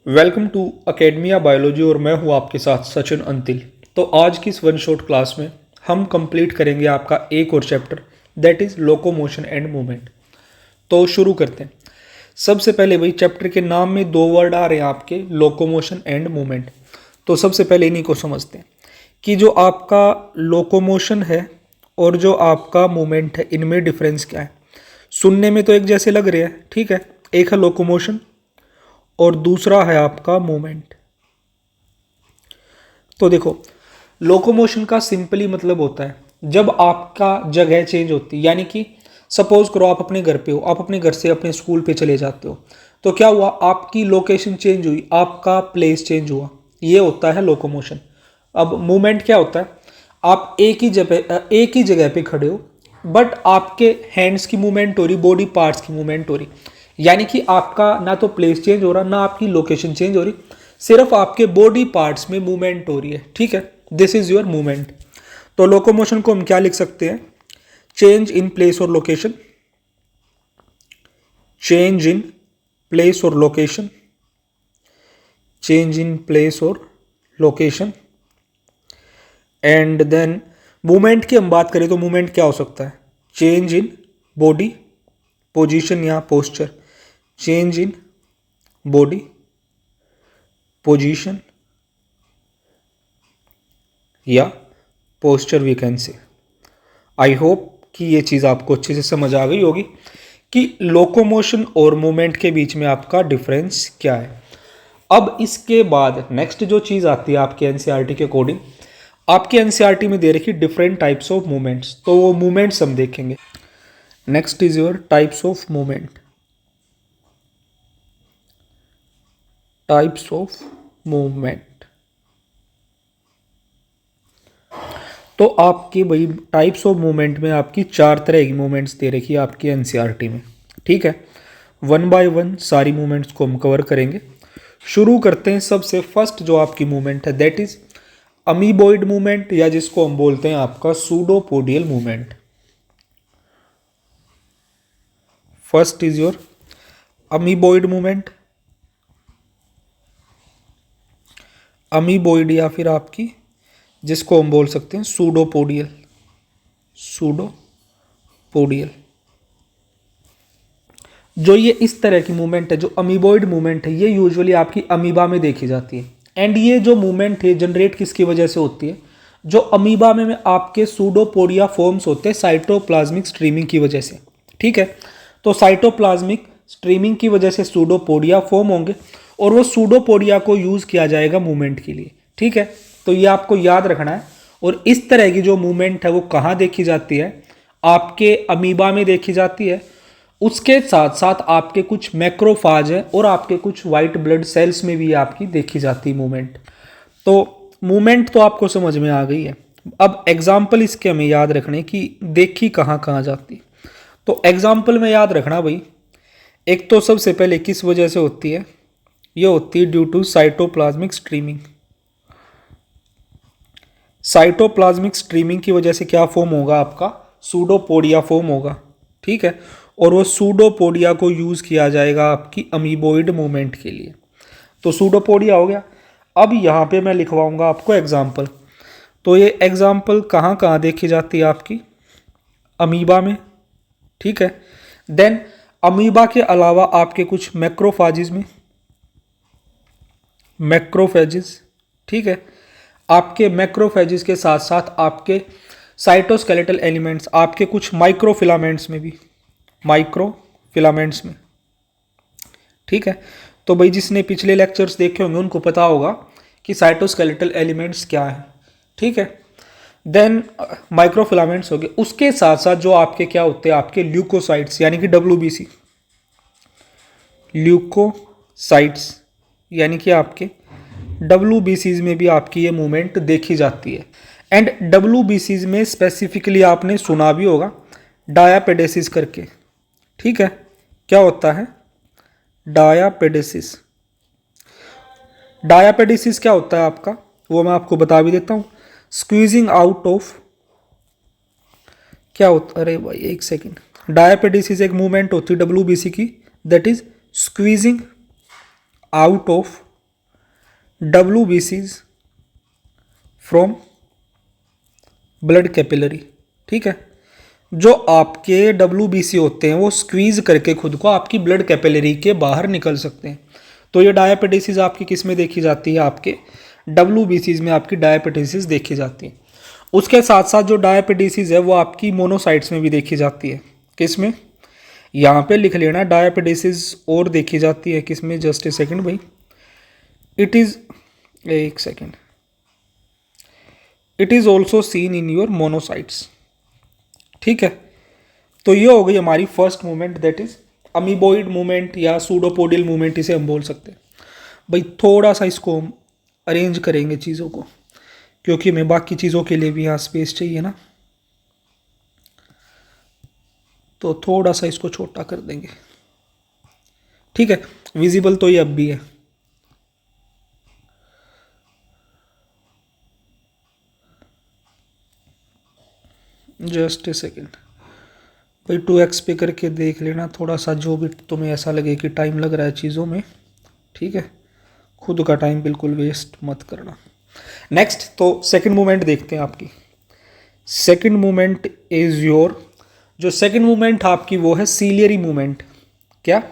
Welcome to academia biology और मैं हूं आपके साथ सचिन अंतिल। तो आज की इस वन शॉट क्लास में हम कंप्लीट करेंगे आपका एक और chapter that is locomotion and movement. तो शुरू करते हैं। सबसे पहले भाई चैप्टर के नाम में दो वर्ड आ रहे हैं आपके, लोकोमोशन एंड मूवमेंट। तो सबसे पहले इन्हीं को समझते हैं कि जो आपका लोकोमोशन है और जो आपका मूवमेंट है इनमें डिफरेंस क्या है। सुनने में तो एक जैसे लग रहे हैं, ठीक है। एक है लोकोमोशन और दूसरा है आपका मूवमेंट। तो देखो, लोकोमोशन का सिंपली मतलब होता है जब आपका जगह चेंज होती है, यानी कि सपोज करो आप अपने घर पे हो, आप अपने घर से अपने स्कूल पे चले जाते हो, तो क्या हुआ, आपकी लोकेशन चेंज हुई, आपका प्लेस चेंज हुआ, ये होता है लोकोमोशन। अब मूवमेंट क्या होता है, आप एक ही जगह पे खड़े हो बट आपके हैंड्स की मूवमेंट हो रही, बॉडी पार्ट्स की मूवमेंट हो रही, यानी कि आपका ना तो प्लेस चेंज हो रहा ना आपकी लोकेशन चेंज हो रही, सिर्फ आपके बॉडी पार्ट्स में मूवमेंट हो रही है, ठीक है। This is your movement. तो लोकोमोशन को हम क्या लिख सकते हैं, चेंज इन प्लेस और लोकेशन, चेंज इन प्लेस और लोकेशन, चेंज इन प्लेस और लोकेशन। एंड देन मूवमेंट की हम बात करें तो मूवमेंट क्या हो सकता है, चेंज इन बॉडी पोजीशन या posture, change in body position या posture we can say. I hope कि ये चीज़ आपको अच्छे से समझ आ गई होगी कि लोकोमोशन और मूवमेंट के बीच में आपका डिफरेंस क्या है। अब इसके बाद नेक्स्ट जो चीज़ आती है आपके एनसीईआरटी के अकॉर्डिंग, आपके एनसीईआरटी में दे रखी डिफरेंट टाइप्स ऑफ मूवमेंट्स, तो वो मूवमेंट्स हम देखेंगे। Next is your types of movement, types of movement. तो आपकी भाई टाइप्स ऑफ मूवमेंट में आपकी चार तरह की मूवमेंट्स दे रखी है आपकी एनसीईआरटी में, ठीक है। वन बाय वन सारी मूवमेंट्स को हम कवर करेंगे। शुरू करते हैं सबसे फर्स्ट जो आपकी मूवमेंट है दैट इज अमीबॉइड मूवमेंट, या जिसको हम बोलते हैं आपका pseudopodial movement. First is your amoeboid movement, amoeboid या फिर आपकी जिसको हम बोल सकते हैं सूडोपोडियल, सूडोपोडियल। जो ये इस तरह की मूवमेंट है, जो अमीबॉइड मूवमेंट है, ये यूजुअली आपकी अमीबा में देखी जाती है। एंड ये जो मूवमेंट है जनरेट किसकी वजह से होती है, जो अमीबा में आपके सूडोपोडिया फॉर्म्स होते हैं साइटोप्लाज्मिक स्ट्रीमिंग की वजह से, ठीक है। तो साइटोप्लाज्मिक स्ट्रीमिंग की वजह से सूडोपोडिया फॉर्म होंगे और वो सूडोपोडिया को यूज किया जाएगा मूवमेंट के लिए, ठीक है। तो ये आपको याद रखना है। और इस तरह की जो मूवमेंट है वो कहाँ देखी जाती है, आपके अमीबा में देखी जाती है। उसके साथ साथ आपके कुछ मैक्रोफाज है और आपके कुछ वाइट ब्लड सेल्स में भी आपकी देखी जाती है मूवमेंट। तो मूवमेंट तो आपको समझ में आ गई है। अब एग्जाम्पल इसके हमें याद रखने की देखी कहाँ कहाँ जाती है। तो एग्जाम्पल में याद रखना भाई, एक तो सबसे पहले किस वजह से होती है, ये होती है due to cytoplasmic streaming. Cytoplasmic streaming की वजह से क्या फॉर्म होगा, आपका सूडोपोडिया फॉर्म होगा, ठीक है। और वो सूडोपोडिया को यूज़ किया जाएगा आपकी अमीबोइड मूवमेंट के लिए। तो सूडोपोडिया हो गया। अब यहाँ पे मैं लिखवाऊंगा आपको एग्जाम्पल। तो ये एग्जाम्पल कहाँ कहाँ देखी जाती है आपकी अमीबा में, ठीक है। देन अमीबा के अलावा आपके कुछ मैक्रोफाजिस में, मैक्रोफेजिस, ठीक है। आपके मैक्रोफेजिस के साथ साथ आपके साइटोस्केलेटल एलिमेंट्स, आपके कुछ माइक्रोफिलामेंट्स में भी, माइक्रोफिलामेंट्स में, ठीक है। तो भाई जिसने पिछले लेक्चर्स देखे होंगे उनको पता होगा कि साइटोस्केलेटल एलिमेंट्स क्या है, ठीक है। देन माइक्रोफिलामेंट्स हो गए। उसके साथ साथ जो आपके क्या होते हैं, आपके ल्यूकोसाइट्स यानी कि डब्ल्यूबीसी, ल्यूकोसाइट्स यानी कि आपके डब्ल्यूबीसीज में भी आपकी ये मूवमेंट देखी जाती है। एंड डब्ल्यूबीसीज में स्पेसिफिकली आपने सुना भी होगा डायापेडेसिस करके, ठीक है। क्या होता है डायापेडेसिस। डायापेडेसिस क्या होता है आपका, वो मैं आपको बता भी देता हूँ। स्क्वीजिंग आउट ऑफ, क्या होता, अरे भाई एक सेकेंड, डायापेडेसिस एक मूवमेंट होती है डब्ल्यूबीसी की, that is squeezing out of WBCs from blood capillary. ठीक है, जो आपके WBC होते हैं वो स्क्वीज करके खुद को आपकी ब्लड कैपिलरी के बाहर निकल सकते हैं। तो ये डायबिटीज आपकी किस में देखी जाती है? आपके WBCs में आपकी डायबिटीज देखी जाती है। उसके साथ साथ जो डायबिटीज है वो आपकी मोनोसाइट्स में भी देखी जाती है। किस में? यहाँ पे लिख लेना, डायबिटीज और देखी जाती है किस में? जस्ट ए सेकेंड भाई, इट इज, एक second, it is also seen in your monocytes. ठीक है, तो ये हो गई हमारी first movement, that is amoeboid movement या सूडोपोडियल मूवमेंट इसे हम बोल सकते हैं। भाई थोड़ा सा इसको हम अरेंज करेंगे चीज़ों को, क्योंकि हमें बाकी चीज़ों के लिए भी यहाँ स्पेस चाहिए ना, तो थोड़ा सा इसको छोटा कर देंगे। ठीक है, विजिबल तो ये अब भी है। जस्ट ए सेकेंड भाई, 2x पे करके देख लेना थोड़ा सा, जो भी तुम्हें ऐसा लगे कि टाइम लग रहा है चीज़ों में। ठीक है, खुद का टाइम बिल्कुल वेस्ट मत करना। नेक्स्ट, तो सेकंड मूवमेंट देखते हैं आपकी। सेकंड मूवमेंट इज योर, जो सेकंड मूवमेंट आपकी वो है सीलियरी मूवमेंट। क्या?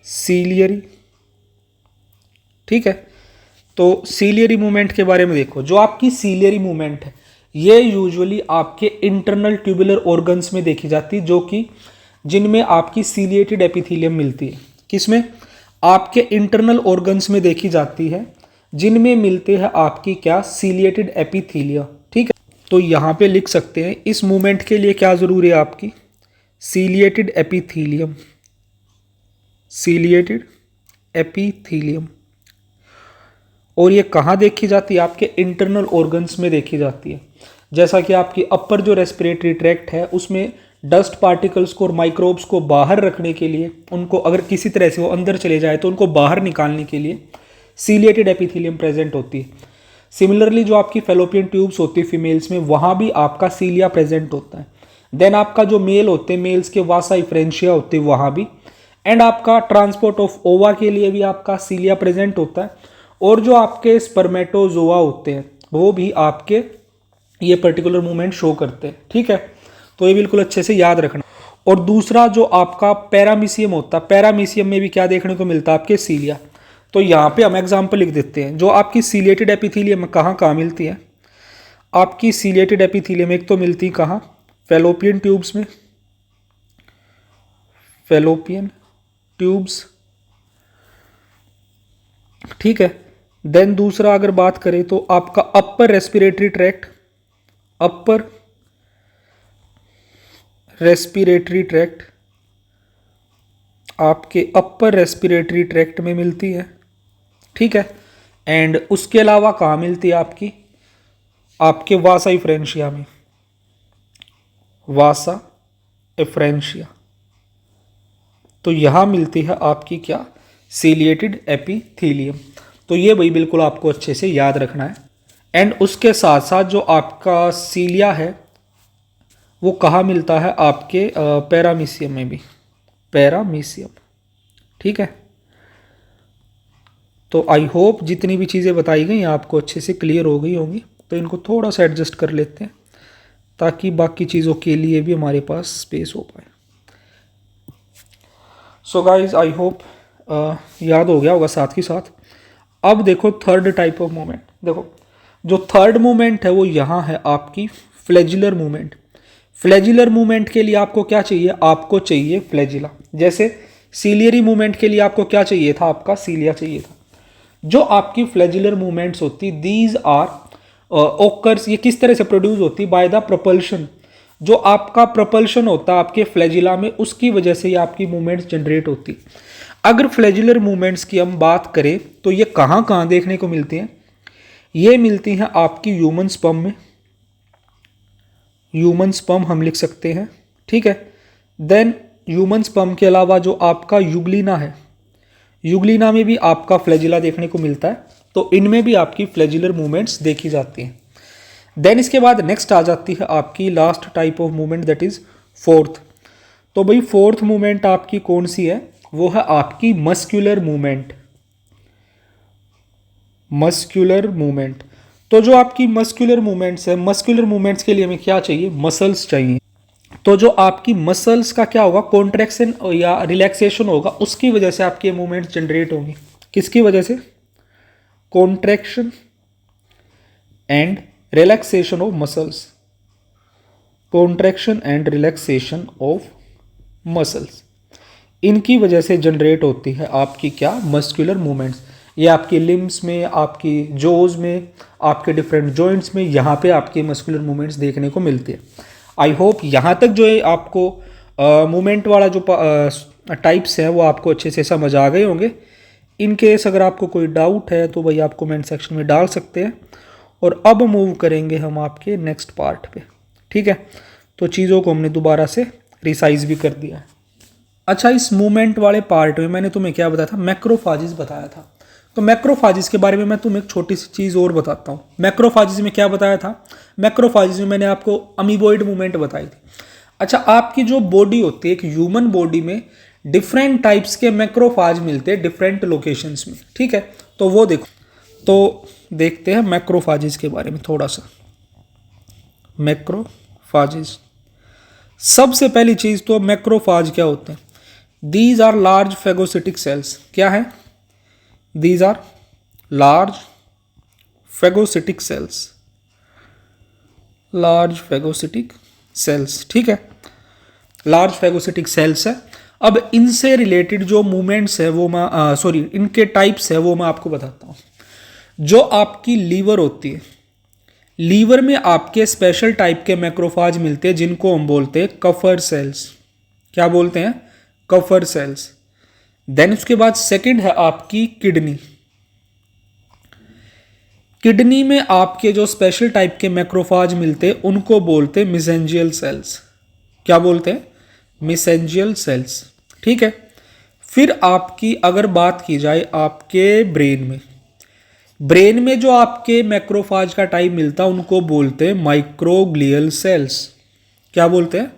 सीलियरी। ठीक है, तो सीलियरी मूवमेंट के बारे में देखो। जो आपकी सीलियरी मूवमेंट है ये यूजुअली आपके इंटरनल ट्यूबुलर ऑर्गन्स में देखी जाती है, जो कि जिनमें आपकी सीलिएटेड एपिथेलियम मिलती है। किसमें? आपके इंटरनल ऑर्गन्स में देखी जाती है, जिनमें मिलते हैं आपकी क्या? Ciliated epithelia. ठीक है, तो यहाँ पे लिख सकते हैं इस मूवमेंट के लिए क्या जरूरी है आपकी? Ciliated epithelium, ciliated epithelium. और ये कहाँ देखी जाती है? आपके इंटरनल ऑर्गन्स में देखी जाती है। जैसा कि आपकी अपर जो रेस्पिरेटरी ट्रैक्ट है उसमें डस्ट पार्टिकल्स को और माइक्रोब्स को बाहर रखने के लिए, उनको अगर किसी तरह से वो अंदर चले जाए तो उनको बाहर निकालने के लिए सीलिएटेड एपिथेलियम प्रेजेंट होती है। सिमिलरली जो आपकी फेलोपियन ट्यूब्स होती है फीमेल्स में, वहाँ भी आपका सीलिया प्रेजेंट होता है। देन आपका जो मेल होते हैं, मेल्स के वासा इफ्रेंशिया होते हैं वहाँ भी, एंड आपका ट्रांसपोर्ट ऑफ ओवा के लिए भी आपका सीलिया प्रेजेंट होता है। और जो आपके स्पर्मेटोजोआ होते हैं वो भी आपके ये पर्टिकुलर मूवमेंट शो करते हैं। ठीक है, तो ये बिल्कुल अच्छे से याद रखना। और दूसरा जो आपका पैरामीशियम होता है, पैरामीशियम में भी क्या देखने को मिलता है? आपके सीलिया। तो यहाँ पे हम एग्जाम्पल लिख देते हैं। जो आपकी सीलिएटेड एपिथेलियम कहाँ कहाँ मिलती है? आपकी सीलिएटेड एपिथेलियम एक तो मिलती है कहाँ? फेलोपियन ट्यूब्स में, फेलोपियन ट्यूब्स। ठीक है, देन दूसरा अगर बात करें तो आपका upper respiratory tract, upper respiratory tract आपके अपर रेस्पिरेटरी ट्रैक्ट में मिलती है। ठीक है, एंड उसके अलावा कहाँ मिलती है आपकी? आपके वासा इफ्रेंशिया में, वासा इफ्रेंशिया। तो यहां मिलती है आपकी क्या? Ciliated epithelium. तो ये भाई बिल्कुल आपको अच्छे से याद रखना है। एंड उसके साथ साथ जो आपका सीलिया है वो कहाँ मिलता है? आपके पैरामीशियम में भी, पैरामीशियम। ठीक है, तो आई होप जितनी भी चीज़ें बताई गई आपको अच्छे से क्लियर हो गई होंगी। तो इनको थोड़ा सा एडजस्ट कर लेते हैं ताकि बाकी चीज़ों के लिए भी हमारे पास स्पेस हो पाए। सो गाइज आई होप याद हो गया होगा साथ ही साथ। अब देखो थर्ड टाइप ऑफ मूवमेंट। देखो जो थर्ड मूवमेंट है वो यहाँ है आपकी फ्लैजिलर मूवमेंट। फ्लैजिलर मूवमेंट के लिए आपको क्या चाहिए? आपको चाहिए फ्लैजिला। जैसे सीलियरी मूवमेंट के लिए आपको क्या चाहिए था? आपका सीलिया चाहिए था। जो आपकी फ्लैजिलर मूवमेंट्स होती, दीज आर ओकर्स, ये किस तरह से प्रोड्यूस होती? By the propulsion. जो आपका प्रोपल्शन होता है आपके फ्लैजिला में, उसकी वजह से ये आपकी मूवमेंट्स जनरेट होती। अगर फ्लैजिलर मूवमेंट्स की हम बात करें तो ये कहाँ कहाँ देखने को मिलती हैं? ये मिलती हैं आपकी ह्यूमन स्पर्म में, ह्यूमन स्पर्म हम लिख सकते हैं। ठीक है, देन ह्यूमन स्पर्म के अलावा जो आपका युगलिना है, युगलिना में भी आपका फ्लैजिला देखने को मिलता है। तो इनमें भी आपकी फ्लैजिलर मूवमेंट्स देखी जाती हैं। देन इसके बाद नेक्स्ट आ जाती है आपकी last type of movement, that is fourth. तो भाई फोर्थ मूवमेंट आपकी कौन सी है? वो है आपकी मस्कुलर मूवमेंट, मस्कुलर मूवमेंट। तो जो आपकी मस्कुलर मूवमेंट्स है, मस्कुलर मूवमेंट्स के लिए हमें क्या चाहिए, मसल्स चाहिए। तो जो आपकी मसल्स का क्या होगा, कॉन्ट्रैक्शन या रिलैक्सेशन होगा, उसकी वजह से आपके मूवमेंट्स जनरेट होंगी। किसकी वजह से, contraction and relaxation of muscles, contraction and relaxation of muscles, इनकी वजह से जनरेट होती है आपकी क्या, मस्कुलर मूवमेंट्स। ये आपके लिम्स में, आपकी जोज में, आपके डिफरेंट जॉइंट्स में, यहाँ पे आपके मस्कुलर मूवमेंट्स देखने को मिलते हैं। आई होप यहाँ तक जो है आपको मूवमेंट वाला जो टाइप्स हैं वो आपको अच्छे से समझ आ गए होंगे। इन केस अगर आपको कोई डाउट है तो भाई आप कमेंट सेक्शन में डाल सकते हैं। और अब मूव करेंगे हम आपके नेक्स्ट पार्ट पे, ठीक है। तो चीज़ों को हमने दोबारा से रिसाइज भी कर दिया है। अच्छा, इस मूवमेंट वाले पार्ट में मैंने तुम्हें क्या बताया था, मैक्रोफाजिस बताया था। तो मैक्रोफाजिस के बारे में मैं तुम्हें एक छोटी सी चीज़ और बताता हूँ। मैक्रोफाजिस में क्या बताया था, मैक्रोफाजिस में मैंने आपको अमीबॉइड मूवमेंट बताई थी। अच्छा, आपकी जो बॉडी होती है, एक ह्यूमन बॉडी में डिफरेंट टाइप्स के मैक्रोफाज मिलते हैं डिफरेंट लोकेशंस में, ठीक है। तो वो देखो, तो देखते हैं मैक्रोफाजिस के बारे में थोड़ा सा। मैक्रोफाजिस, सबसे पहली चीज़ तो मैक्रोफाज क्या होते हैं, these are large phagocytic cells. क्या है, these are large phagocytic cells, large phagocytic cells, ठीक है, लार्ज फेगोसिटिक सेल्स है। अब इनसे रिलेटेड जो मूवमेंट्स है वो मैं सॉरी इनके टाइप्स है वो मैं आपको बताता हूँ। जो आपकी लीवर होती है, लीवर में आपके स्पेशल टाइप के मैक्रोफाज मिलते हैं जिनको हम बोलते हैं कफर सेल्स। क्या बोलते हैं, कफर सेल्स। देन उसके बाद सेकंड है आपकी किडनी। किडनी में आपके जो स्पेशल टाइप के मैक्रोफाज मिलते हैं उनको बोलते हैं मिसेंजियल सेल्स। क्या बोलते हैं, मिसेंजियल सेल्स, ठीक है। फिर आपकी अगर बात की जाए आपके ब्रेन में, ब्रेन में जो आपके मैक्रोफाज का टाइप मिलता है उनको बोलते हैं माइक्रोग्लियल सेल्स। क्या बोलते हैं,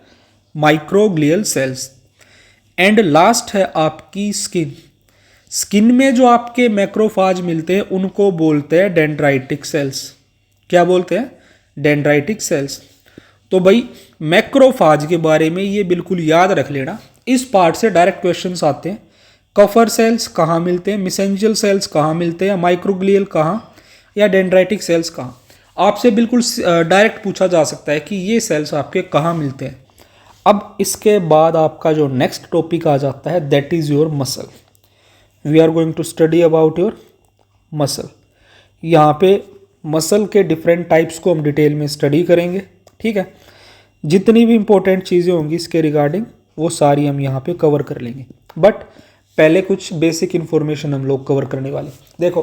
माइक्रोग्लियल सेल्स। एंड लास्ट है आपकी स्किन। स्किन में जो आपके मैक्रोफाज मिलते हैं उनको बोलते हैं डेंड्राइटिक सेल्स। क्या बोलते हैं, डेंड्राइटिक सेल्स। तो भाई मैक्रोफाज के बारे में ये बिल्कुल याद रख लेना, इस पार्ट से डायरेक्ट क्वेश्चंस आते हैं। कफर सेल्स कहाँ मिलते हैं, मिसेंजियल सेल्स कहाँ मिलते हैं, माइक्रोग्लियल कहाँ, या डेंड्राइटिक सेल्स कहाँ। आपसे बिल्कुल डायरेक्ट पूछा जा सकता है कि ये सेल्स आपके कहाँ मिलते हैं। अब इसके बाद आपका जो नेक्स्ट टॉपिक आ जाता है that is your muscle. We are going to study about your muscle. यहाँ पे मसल के डिफरेंट टाइप्स को हम डिटेल में स्टडी करेंगे, ठीक है। जितनी भी इंपॉर्टेंट चीज़ें होंगी इसके रिगार्डिंग वो सारी हम यहाँ पे कवर कर लेंगे। बट पहले कुछ बेसिक इन्फॉर्मेशन हम लोग कवर करने वाले। देखो,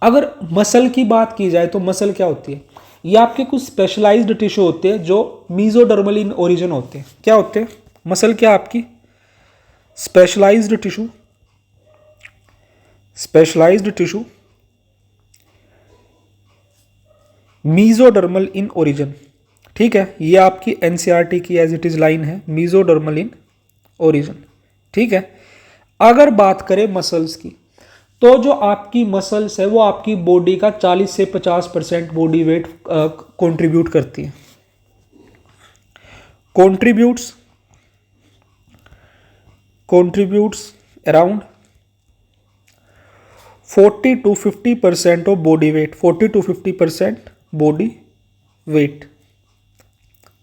अगर मसल की बात की जाए तो मसल क्या होती है, ये आपके कुछ स्पेशलाइज्ड टिश्यू होते हैं जो मीजोडर्मल इन ओरिजिन होते हैं। क्या होते हैं, मसल क्या आपकी specialised tissue, specialised tissue mesodermal in origin, ठीक है। ये आपकी एनसीईआरटी की एज इट इज लाइन है, मीजोडर्मल इन ओरिजिन, ठीक है। अगर बात करें मसल्स की, तो जो आपकी मसल्स है वो आपकी बॉडी का 40 से 50% बॉडी वेट कंट्रीब्यूट करती है, contributes around 40 to 50% of body weight, 40 to 50% body weight,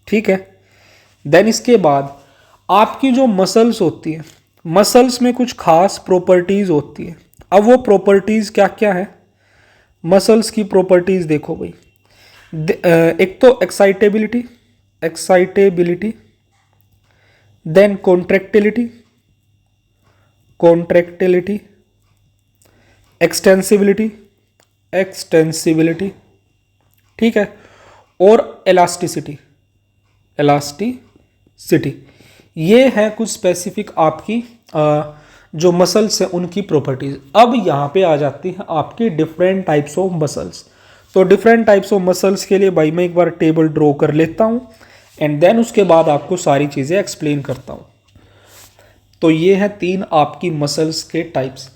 ठीक है। देन इसके बाद आपकी जो मसल्स होती है, मसल्स में कुछ खास प्रॉपर्टीज होती है। अब वो प्रॉपर्टीज क्या क्या है, मसल्स की प्रॉपर्टीज देखो भाई। एक तो एक्साइटेबिलिटी, देन कॉन्ट्रैक्टिलिटी, एक्सटेंसिबिलिटी, ठीक है, और इलास्टिसिटी। ये है कुछ स्पेसिफिक आपकी जो मसल्स हैं उनकी प्रॉपर्टीज। अब यहाँ पे आ जाती है आपकी डिफरेंट टाइप्स ऑफ मसल्स। तो डिफरेंट टाइप्स ऑफ मसल्स के लिए भाई मैं एक बार टेबल ड्रॉ कर लेता हूँ एंड देन उसके बाद आपको सारी चीज़ें एक्सप्लेन करता हूँ। तो ये है 3 आपकी मसल्स के टाइप्स।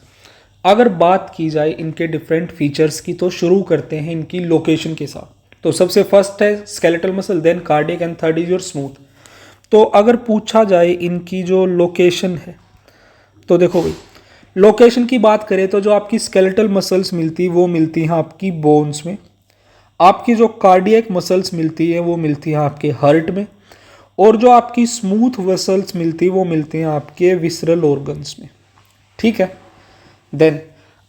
अगर बात की जाए इनके डिफरेंट फीचर्स की तो शुरू करते हैं इनकी लोकेशन के साथ। तो सबसे फर्स्ट है skeletal muscle, then cardiac and third is your smooth. तो अगर पूछा जाए इनकी जो लोकेशन है तो देखो भाई, लोकेशन की बात करें तो जो आपकी स्केलेटल मसल्स मिलती वो मिलती हैं आपकी बोन्स में, आपकी जो कार्डियक मसल्स मिलती है वो मिलती है आपके हार्ट में, और जो आपकी स्मूथ मसल्स मिलती है वो मिलती हैं आपके विसरल ऑर्गन्स में। ठीक है। देन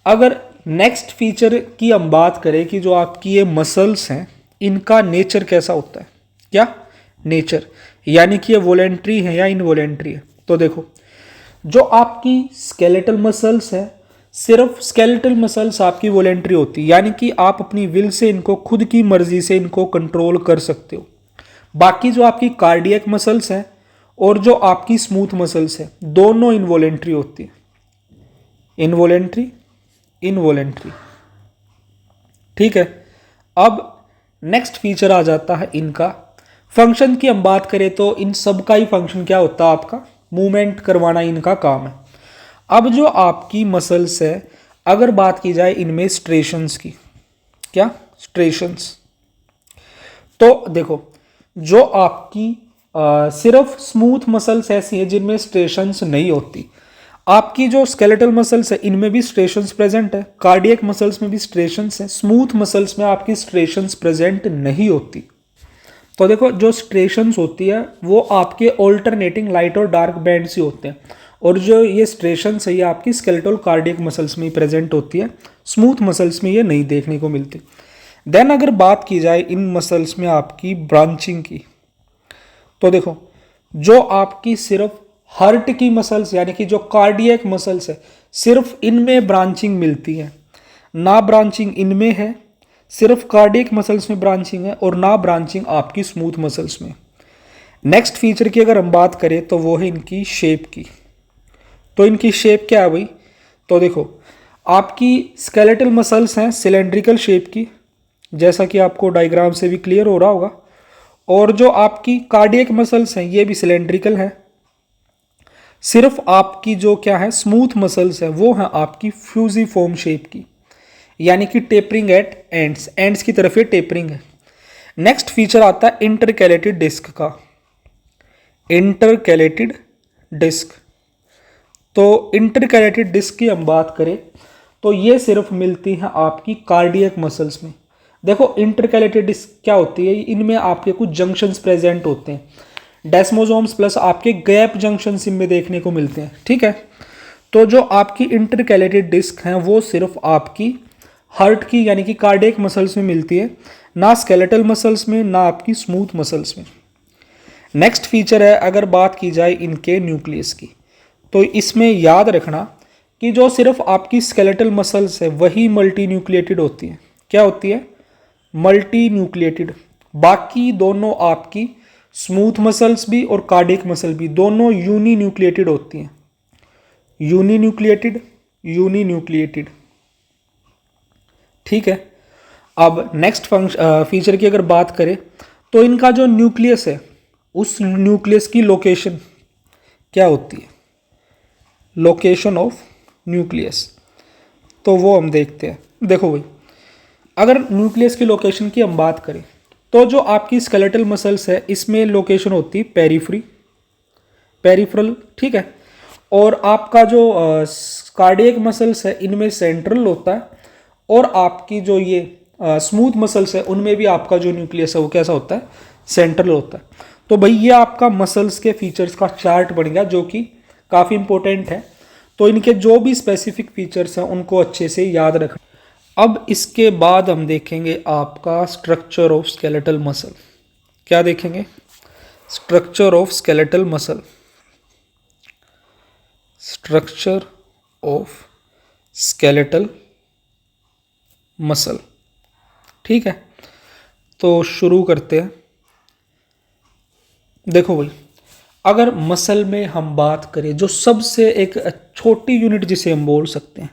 अगर नेक्स्ट फीचर की हम बात करें कि जो आपकी ये मसल्स हैं इनका नेचर कैसा होता है, क्या नेचर, यानी कि ये वॉलेंट्री है या इनवॉलेंट्री है। तो देखो, जो आपकी स्केलेटल मसल्स है, सिर्फ स्केलेटल मसल्स आपकी वॉलेंट्री होती है, यानी कि आप अपनी विल से इनको खुद की मर्जी से इनको कंट्रोल कर सकते हो। बाकी जो आपकी कार्डियक मसल्स हैं और जो आपकी स्मूथ मसल्स है दोनों इनवॉलेंट्री होती है। Involuntary, involuntary. ठीक है। अब नेक्स्ट फीचर आ जाता है इनका फंक्शन की हम बात करें तो इन सब का ही फंक्शन क्या होता है, आपका मूवमेंट करवाना इनका काम है। अब जो आपकी मसल्स है, अगर बात की जाए इनमें स्ट्रेशंस की, क्या स्ट्रेशंस, तो देखो जो आपकी सिर्फ स्मूथ मसल्स ऐसी हैं जिनमें स्ट्रेशंस नहीं होती। आपकी जो स्केलेटल मसल्स है इनमें भी स्ट्रेशंस प्रेजेंट है, कार्डियक मसल्स में भी स्ट्रेशंस है, स्मूथ मसल्स में आपकी स्ट्रेशंस प्रेजेंट नहीं होती। तो देखो, जो स्ट्रेशंस होती है वो आपके ऑल्टरनेटिंग लाइट और डार्क बैंड से होते हैं, और जो ये स्ट्रेशंस है ये आपकी स्केलेटल कार्डियक मसल्स में ही प्रेजेंट होती है, स्मूथ मसल्स में ये नहीं देखने को मिलती। देन अगर बात की जाए इन मसल्स में आपकी ब्रांचिंग की, तो देखो जो आपकी सिर्फ हार्ट की मसल्स यानी कि जो कार्डियक मसल्स है सिर्फ इनमें ब्रांचिंग मिलती है, ना ब्रांचिंग इनमें है, सिर्फ कार्डियक मसल्स में ब्रांचिंग है, और ना ब्रांचिंग आपकी स्मूथ मसल्स में। नेक्स्ट फीचर की अगर हम बात करें तो वो है इनकी शेप की। तो इनकी शेप क्या है भाई, तो देखो आपकी स्केलेटल मसल्स हैं सिलेंड्रिकल शेप की, जैसा कि आपको डायग्राम से भी क्लियर हो रहा होगा, और जो आपकी कार्डियक मसल्स हैं ये भी सिलेंड्रिकल है। सिर्फ आपकी जो क्या है स्मूथ मसल्स है वो है आपकी फ्यूजिफॉर्म शेप की, यानी कि टेपरिंग एट एंड्स, एंड्स की तरफ ये टेपरिंग है। नेक्स्ट फीचर आता है इंटरकैलेटेड डिस्क का, इंटरकैलेटेड डिस्क। तो इंटरकैलेटेड डिस्क की हम बात करें तो ये सिर्फ मिलती है आपकी कार्डियक मसल्स में। देखो इंटरकैलेटेड डिस्क क्या होती है, इनमें आपके कुछ जंक्शंस प्रेजेंट होते हैं, डेस्मोसोम्स प्लस आपके गैप जंक्शंस इनमें देखने को मिलते हैं। ठीक है। तो जो आपकी इंटरकैलेटेड डिस्क हैं वो सिर्फ आपकी हार्ट की यानी कि कार्डियक मसल्स में मिलती है, ना स्केलेटल मसल्स में, ना आपकी स्मूथ मसल्स में। नेक्स्ट फीचर है अगर बात की जाए इनके न्यूक्लियस की, तो इसमें याद रखना कि जो सिर्फ आपकी स्केलेटल मसल्स है वही मल्टी न्यूक्लिएटेड होती है। क्या होती है, मल्टी न्यूक्लिएटेड। बाकी दोनों आपकी स्मूथ मसल्स भी और कार्डियक मसल भी दोनों यूनी न्यूक्लिएटेड होती हैं, यूनी न्यूक्लिएटेड, यूनी न्यूक्लिएटेड। ठीक है। अब नेक्स्ट फीचर की अगर बात करें तो इनका जो न्यूक्लियस है उस न्यूक्लियस की लोकेशन क्या होती है, लोकेशन ऑफ न्यूक्लियस, तो वो हम देखते हैं। देखो भाई, अगर न्यूक्लियस की लोकेशन की हम बात करें तो जो आपकी स्केलेटल मसल्स है इसमें लोकेशन होती है पेरिफ्री, पेरिफरल। ठीक है। और आपका जो कार्डियक मसल्स है इनमें सेंट्रल होता है, और आपकी जो ये स्मूथ मसल्स है उनमें भी आपका जो न्यूक्लियस है वो कैसा होता है, सेंट्रल होता है। तो भाई ये आपका मसल्स के फीचर्स का चार्ट बन गया जो कि काफ़ी इंपॉर्टेंट है। तो इनके जो भी स्पेसिफिक फीचर्स हैं उनको अच्छे से याद रखना। अब इसके बाद हम देखेंगे आपका स्ट्रक्चर ऑफ स्केलेटल मसल। क्या देखेंगे, structure of skeletal muscle, structure of skeletal muscle. ठीक है। तो शुरू करते हैं। देखो भाई, अगर मसल में हम बात करें जो सबसे एक छोटी यूनिट जिसे हम बोल सकते हैं,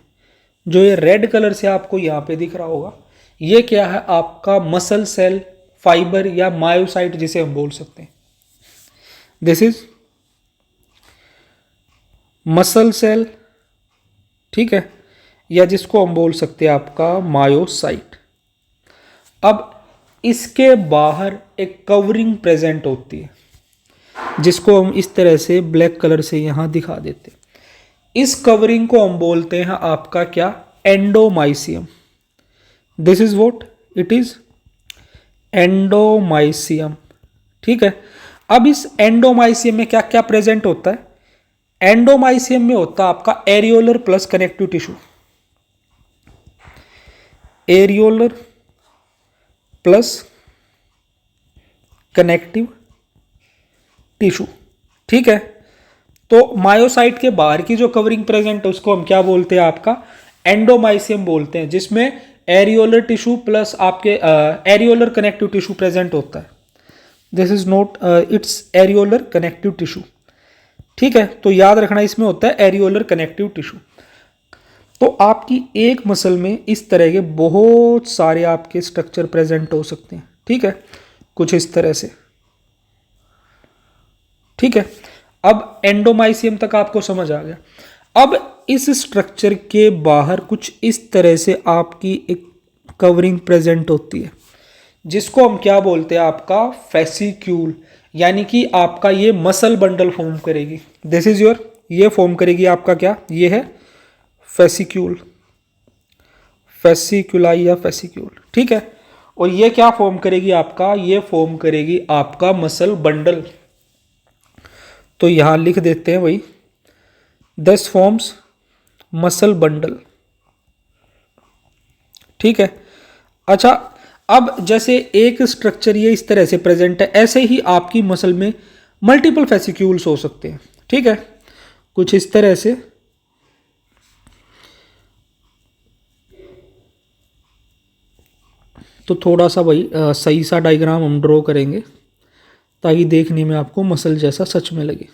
जो ये रेड कलर से आपको यहाँ पे दिख रहा होगा, ये क्या है, आपका मसल सेल फाइबर या मायोसाइट जिसे हम बोल सकते हैं। This is muscle cell. ठीक है। या जिसको हम बोल सकते हैं आपका मायोसाइट। अब इसके बाहर एक कवरिंग प्रेजेंट होती है, जिसको हम इस तरह से ब्लैक कलर से यहाँ दिखा देते हैं। इस कवरिंग को हम बोलते हैं आपका क्या, endomysium. This is what it is, endomysium. ठीक है। अब इस एंडोमाइसियम में क्या क्या प्रेजेंट होता है? एंडोमाइसियम में होता है आपका areolar plus connective tissue, areolar plus connective tissue. ठीक है। तो मायोसाइट के बाहर की जो कवरिंग प्रेजेंट है उसको हम क्या बोलते हैं, आपका एंडोमाइसियम बोलते हैं, जिसमें एरियोलर टिश्यू प्लस आपके एरियोलर कनेक्टिव टिश्यू प्रेजेंट होता है। This is not it's areolar connective tissue. ठीक है। तो याद रखना इसमें होता है एरियोलर कनेक्टिव टिश्यू। तो आपकी एक मसल में इस तरह के बहुत सारे आपके स्ट्रक्चर प्रेजेंट हो सकते हैं। ठीक है, कुछ इस तरह से। ठीक है। अब एंडोमाइसियम तक आपको समझ आ गया। अब इस स्ट्रक्चर के बाहर कुछ इस तरह से आपकी एक कवरिंग प्रेजेंट होती है, जिसको हम क्या बोलते हैं, आपका फेसिक्यूल। यानी कि आपका ये मसल बंडल फॉर्म करेगी। दिस इज योर, ये फॉर्म करेगी आपका क्या, ये है फेसिक्यूल, फेसिक्यूलाई या फेसिक्यूल। ठीक है। और ये क्या फॉर्म करेगी आपका, ये फॉर्म करेगी आपका मसल बंडल। तो यहां लिख देते हैं वही, दिस फॉर्म्स मसल बंडल। ठीक है। अच्छा, अब जैसे एक स्ट्रक्चर ये इस तरह से प्रेजेंट है, ऐसे ही आपकी मसल में मल्टीपल फेसिक्यूल्स हो सकते हैं। ठीक है, कुछ इस तरह से। तो थोड़ा सा वही सही सा डायग्राम हम ड्रॉ करेंगे ताकि देखने में आपको मसल जैसा सच में लगे।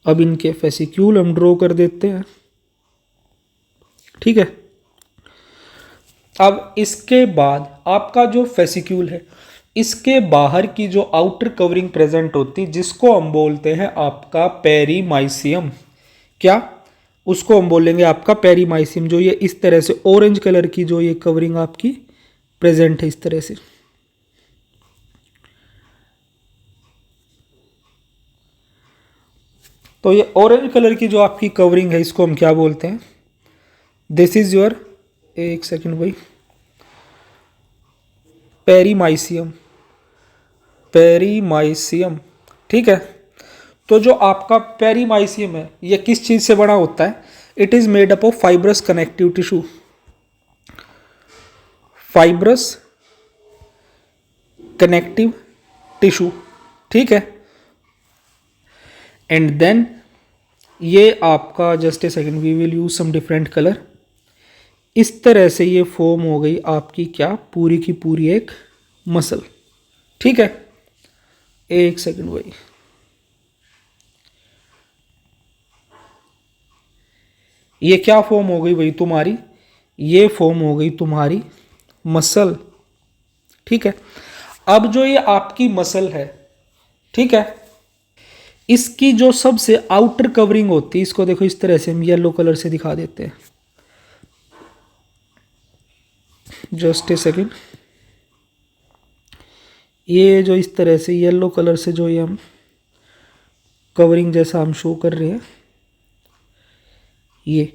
अब इनके फेसिक्यूल हम ड्रॉ कर देते हैं। ठीक है। अब इसके बाद आपका जो फेसिक्यूल है, इसके बाहर की जो आउटर कवरिंग प्रेजेंट होती है, जिसको हम बोलते हैं आपका पेरीमाइसियम। क्या, उसको हम बोलेंगे आपका पेरीमाइसियम। जो ये इस तरह से ऑरेंज कलर की जो ये कवरिंग आपकी प्रेजेंट है इस तरह से। तो ये ऑरेंज कलर की जो आपकी कवरिंग है, इसको हम क्या बोलते हैं, दिस इज योर, एक सेकंड भाई, पेरीमाइसियम, पेरीमाइसियम। ठीक है। तो जो आपका पेरीमाइसियम है, ये किस चीज से बना होता है? It is made up of fibrous connective tissue, fibrous connective tissue. ठीक है। एंड देन ये आपका, just a second, we will use some different colour. इस तरह से ये फॉर्म हो गई आपकी क्या, पूरी की पूरी एक मसल। ठीक है, एक सेकेंड भाई। ये क्या फॉर्म हो गई भाई तुम्हारी, ये फॉर्म हो गई तुम्हारी मसल। ठीक है। अब जो ये आपकी मसल है, ठीक है, इसकी जो सबसे आउटर कवरिंग होती है, इसको देखो इस तरह से हम येलो कलर से दिखा देते हैं। Just a second. ये जो इस तरह से येलो कलर से जो ये हम कवरिंग जैसा हम शो कर रहे हैं, ये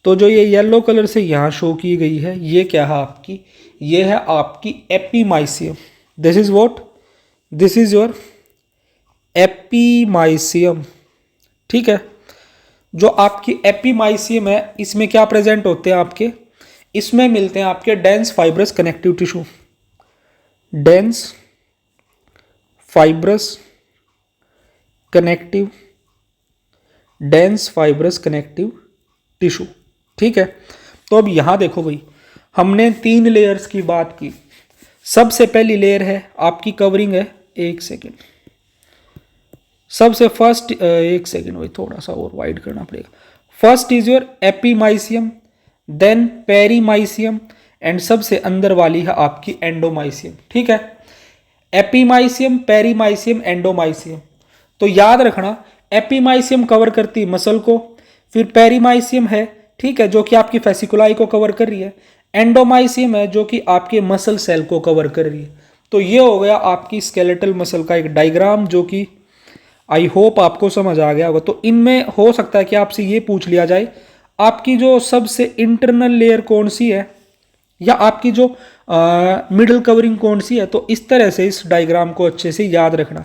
तो जो ये येलो कलर से यहाँ शो की गई है, ये क्या है आपकी, ये है आपकी epimysium. This is what, this is your epimysium. ठीक है। जो आपकी एपीमाइसियम है, इसमें क्या प्रेजेंट होते हैं आपके, इसमें मिलते हैं आपके dense fibrous connective tissue, dense fibrous connective, dense fibrous connective tissue. ठीक है। तो अब यहां देखो भाई, हमने 3 लेयर्स की बात की। सबसे पहली लेयर है आपकी कवरिंग है, एक सेकेंड, सबसे फर्स्ट, एक सेकेंड भाई, थोड़ा सा और वाइड करना पड़ेगा। First is your epimysium, then perimysium, and सबसे अंदर वाली है आपकी एंडोमाइसियम। ठीक है। Epimysium, perimysium, endomysium. तो याद रखना, एपीमाइसियम कवर करती है मसल को, फिर पेरीमाइसियम है ठीक है, जो कि आपकी फेसिकुलाई को कवर कर रही है। एंडोमाइसियम है जो कि आपके मसल सेल को कवर कर रही है। तो ये हो गया आपकी स्केलेटल मसल का एक डायग्राम, जो कि आई होप आपको समझ आ गया होगा। तो इनमें हो सकता है कि आपसे ये पूछ लिया जाए आपकी जो सबसे इंटरनल लेयर कौन सी है, या आपकी जो मिडल कवरिंग कौन सी है। तो इस तरह से इस डायग्राम को अच्छे से याद रखना।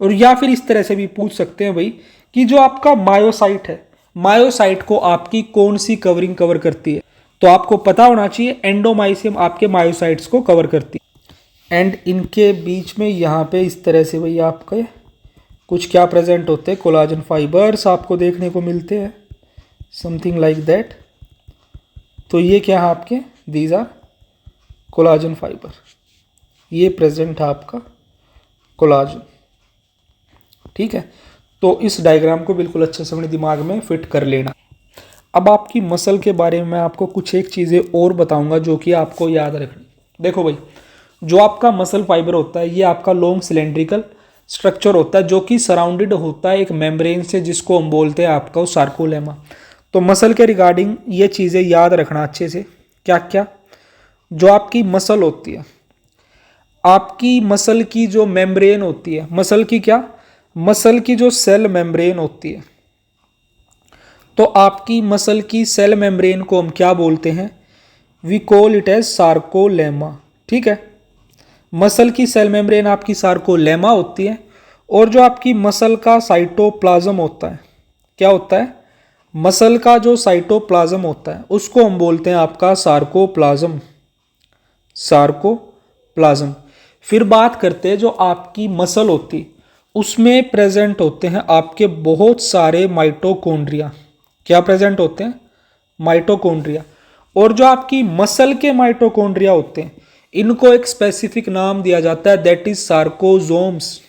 और या फिर इस तरह से भी पूछ सकते हैं भाई कि जो आपका मायोसाइट है, मायोसाइट को आपकी कौन सी कवरिंग कवर करती है। तो आपको पता होना चाहिए एंडोमाइसियम आपके मायोसाइट्स को कवर करती है। एंड इनके बीच में यहाँ पे इस तरह से भाई आपके कुछ क्या प्रेजेंट होते हैं, कोलाजन फाइबर्स आपको देखने को मिलते हैं, समथिंग लाइक दैट। तो ये क्या है आपके, दीज आर कोलाजन फाइबर, ये प्रेजेंट है आपका कोलाजन। ठीक है, तो इस डायग्राम को बिल्कुल अच्छे से अपने दिमाग में फिट कर लेना। अब आपकी मसल के बारे में मैं आपको कुछ एक चीज़ें और बताऊंगा जो कि आपको याद रखनी। देखो भाई, जो आपका मसल फाइबर होता है ये आपका लॉन्ग सिलेंड्रिकल स्ट्रक्चर होता है, जो कि सराउंडेड होता है एक मेम्ब्रेन से, जिसको हम बोलते हैं आपका सार्कोलेमा। तो मसल के रिगार्डिंग ये चीज़ें याद रखना अच्छे से। क्या क्या, जो आपकी मसल होती है, आपकी मसल की जो मेम्ब्रेन होती है, मसल की क्या, मसल की जो सेल मेम्ब्रेन होती है, तो आपकी मसल की सेल मेम्ब्रेन को हम क्या बोलते हैं, we call it as sarcolemma. ठीक है, मसल की सेल मेम्ब्रेन आपकी सार्कोलेमा होती है। और जो आपकी मसल का साइटोप्लाज्म होता है, क्या होता है, मसल का जो साइटोप्लाज्म होता है उसको हम बोलते हैं आपका सार्कोप्लाज्म, सार्कोप्लाज्म। फिर बात करते हैं जो आपकी मसल होती उसमें प्रेजेंट होते हैं आपके बहुत सारे माइटोकॉन्ड्रिया। क्या प्रेजेंट होते हैं, माइटोकॉन्ड्रिया। और जो आपकी मसल के माइटोकॉन्ड्रिया होते हैं इनको एक स्पेसिफिक नाम दिया जाता है, दैट इज सार्कोजोम्स।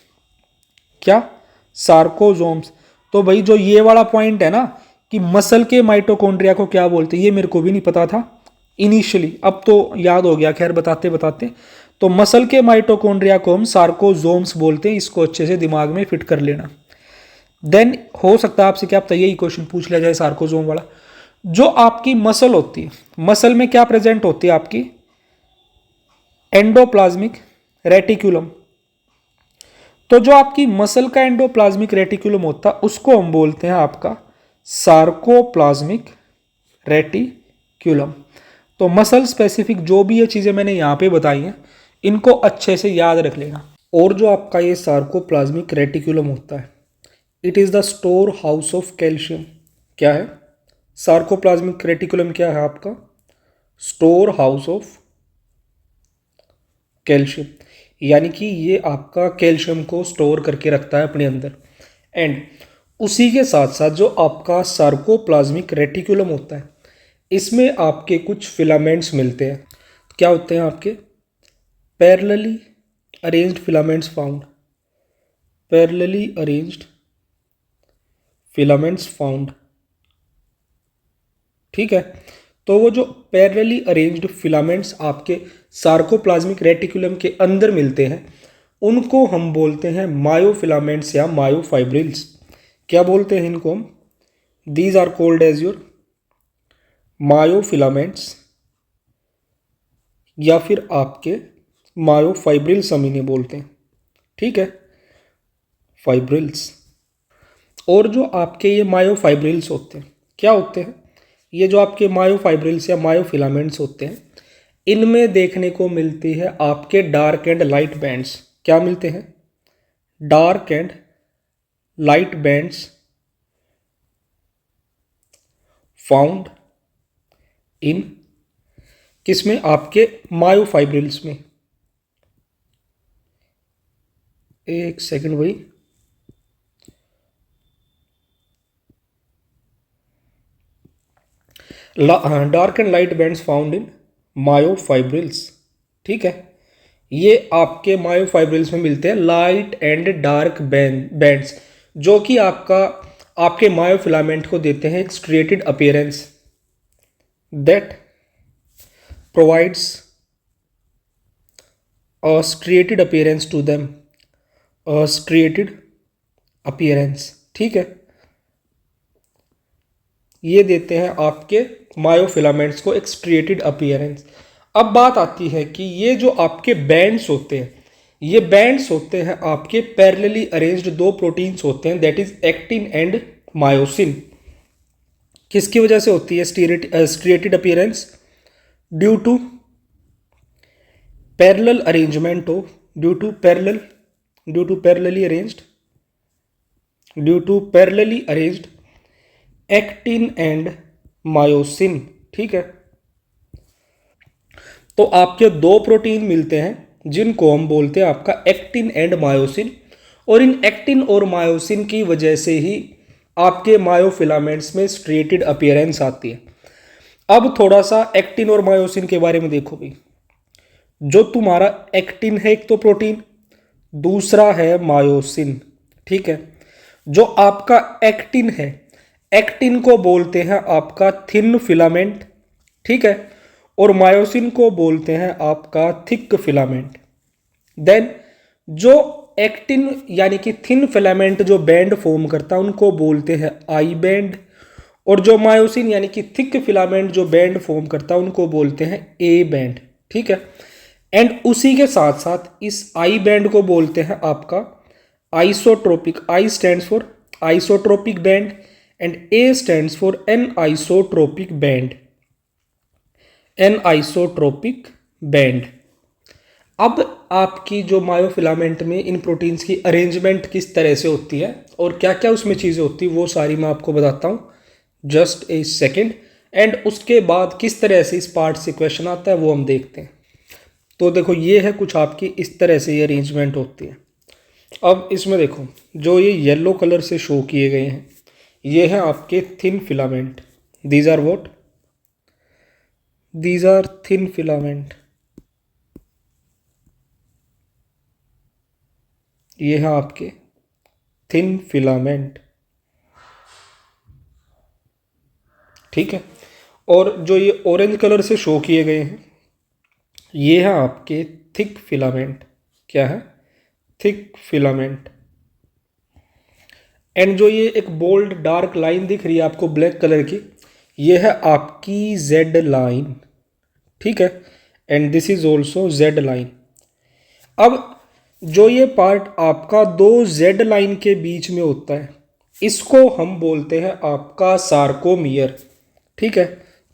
क्या, सार्कोजोम्स। तो भाई जो ये वाला पॉइंट है ना कि मसल के माइटोकॉन्ड्रिया को क्या बोलते हैं, ये मेरे को भी नहीं पता था इनिशियली, अब तो याद हो गया खैर बताते बताते। तो मसल के माइटोकॉन्ड्रिया को हम सार्कोजोम्स बोलते हैं, इसको अच्छे से दिमाग में फिट कर लेना। देन हो सकता है आपसे क्या पता यही क्वेश्चन पूछ लिया जाए सार्कोजोम वाला। जो आपकी मसल होती है, मसल में क्या प्रेजेंट होती है आपकी, एंडोप्लाज्मिक रेटिकुलम। तो जो आपकी मसल का एंडोप्लाज्मिक रेटिकुलम होता है उसको हम बोलते हैं आपका सार्कोप्लाज्मिक रेटिकुलम। तो मसल स्पेसिफिक जो भी ये चीज़ें मैंने यहाँ पे बताई हैं इनको अच्छे से याद रख लेना। और जो आपका ये सार्कोप्लाज्मिक रेटिकुलम होता है, it is the store house of calcium. क्या है, सार्कोप्लाज्मिक रेटिकुलम क्या है आपका, स्टोर हाउस ऑफ कैल्शियम, यानी कि ये आपका कैल्शियम को स्टोर करके रखता है अपने अंदर। एंड उसी के साथ साथ जो आपका सार्कोप्लाज्मिक रेटिकुलम होता है इसमें आपके कुछ फिलामेंट्स मिलते हैं। क्या होते हैं आपके, parallelly arranged filaments found, parallelly arranged filaments found. ठीक है, तो वो जो पैरेलली अरेंज्ड फिलामेंट्स आपके सार्कोप्लाज्मिक रेटिकुलम के अंदर मिलते हैं उनको हम बोलते हैं मायोफिलामेंट्स या मायोफाइब्रिल्स। क्या बोलते हैं इनको हम, these are called as your myofilaments, या फिर आपके मायोफाइब्रिल्स हम इन्हें बोलते हैं। ठीक है, फाइब्रिल्स। और जो आपके ये मायोफाइब्रिल्स होते हैं क्या होते हैं, ये जो आपके मायोफाइब्रिल्स या मायोफिलामेंट्स होते हैं इनमें देखने को मिलती है आपके डार्क एंड लाइट बैंड्स। क्या मिलते हैं, dark and light bands found in, किसमें, आपके मायोफाइब्रिल्स में। एक सेकंड भाई, dark and light bands found in myofibrils. ठीक है, ये आपके मायोफाइब्रिल्स में मिलते हैं लाइट एंड डार्क बैंड्स, जो कि आपके मायोफिलामेंट को देते हैं एक striated appearance that provides a striated appearance to them, a striated appearance. ठीक है, ये देते हैं आपके मायोफिलामेंट्स को एक स्ट्रिएटेड अपीयरेंस। अब बात आती है कि ये जो आपके बैंड्स होते हैं, ये बैंड्स होते हैं आपके पैरेलली अरेंज्ड दो प्रोटीन्स होते हैं, that is actin and myosin. किसकी वजह से होती है striated appearance? Due to parallel arrangement of due to parallelly arranged actin and myosin. ठीक है, तो आपके दो प्रोटीन मिलते हैं जिनको हम बोलते हैं आपका एक्टिन एंड मायोसिन, और इन एक्टिन और मायोसिन की वजह से ही आपके मायोफिलामेंट्स में स्ट्रिएटेड अपीयरेंस आती है। अब थोड़ा सा एक्टिन और मायोसिन के बारे में देखो भाई। जो तुम्हारा एक्टिन है एक तो प्रोटीन, दूसरा है मायोसिन। ठीक है, जो आपका एक्टिन है, एक्टिन को बोलते हैं आपका थिन फिलामेंट। ठीक है, और मायोसिन को बोलते हैं आपका थिक फिलामेंट। देन जो एक्टिन यानी कि थिन फिलामेंट जो बैंड फॉर्म करता है उनको बोलते हैं आई बैंड, और जो मायोसिन यानी कि थिक फिलामेंट जो बैंड फॉर्म करता है उनको बोलते हैं ए बैंड। ठीक है, एंड उसी के साथ साथ इस आई बैंड को बोलते हैं आपका isotropic. I stands for isotropic band and A stands for anisotropic band. Anisotropic band. अब आपकी जो मायोफिलामेंट में इन प्रोटीन्स की अरेंजमेंट किस तरह से होती है और क्या क्या उसमें चीज़ें होती है वो सारी मैं आपको बताता हूँ, जस्ट ए सेकेंड। एंड उसके बाद किस तरह से इस पार्ट से क्वेश्चन आता है वो हम देखते हैं। तो देखो ये है कुछ आपकी इस तरह से ये अरेंजमेंट होती है। अब इसमें देखो जो ये येलो कलर से शो किए गए हैं ये हैं आपके thin filament. These are what? These are thin filament. ये है आपके थिन फिलामेंट। ठीक है, और जो ये ऑरेंज कलर से शो किए गए हैं ये है आपके थिक फिलामेंट। क्या है? Thick filament. एंड जो ये एक बोल्ड डार्क लाइन दिख रही है आपको ब्लैक कलर की, ये है आपकी जेड लाइन। ठीक है, and this is also Z line. अब जो ये पार्ट आपका दो जेड लाइन के बीच में होता है इसको हम बोलते हैं आपका सार्कोमियर। ठीक है,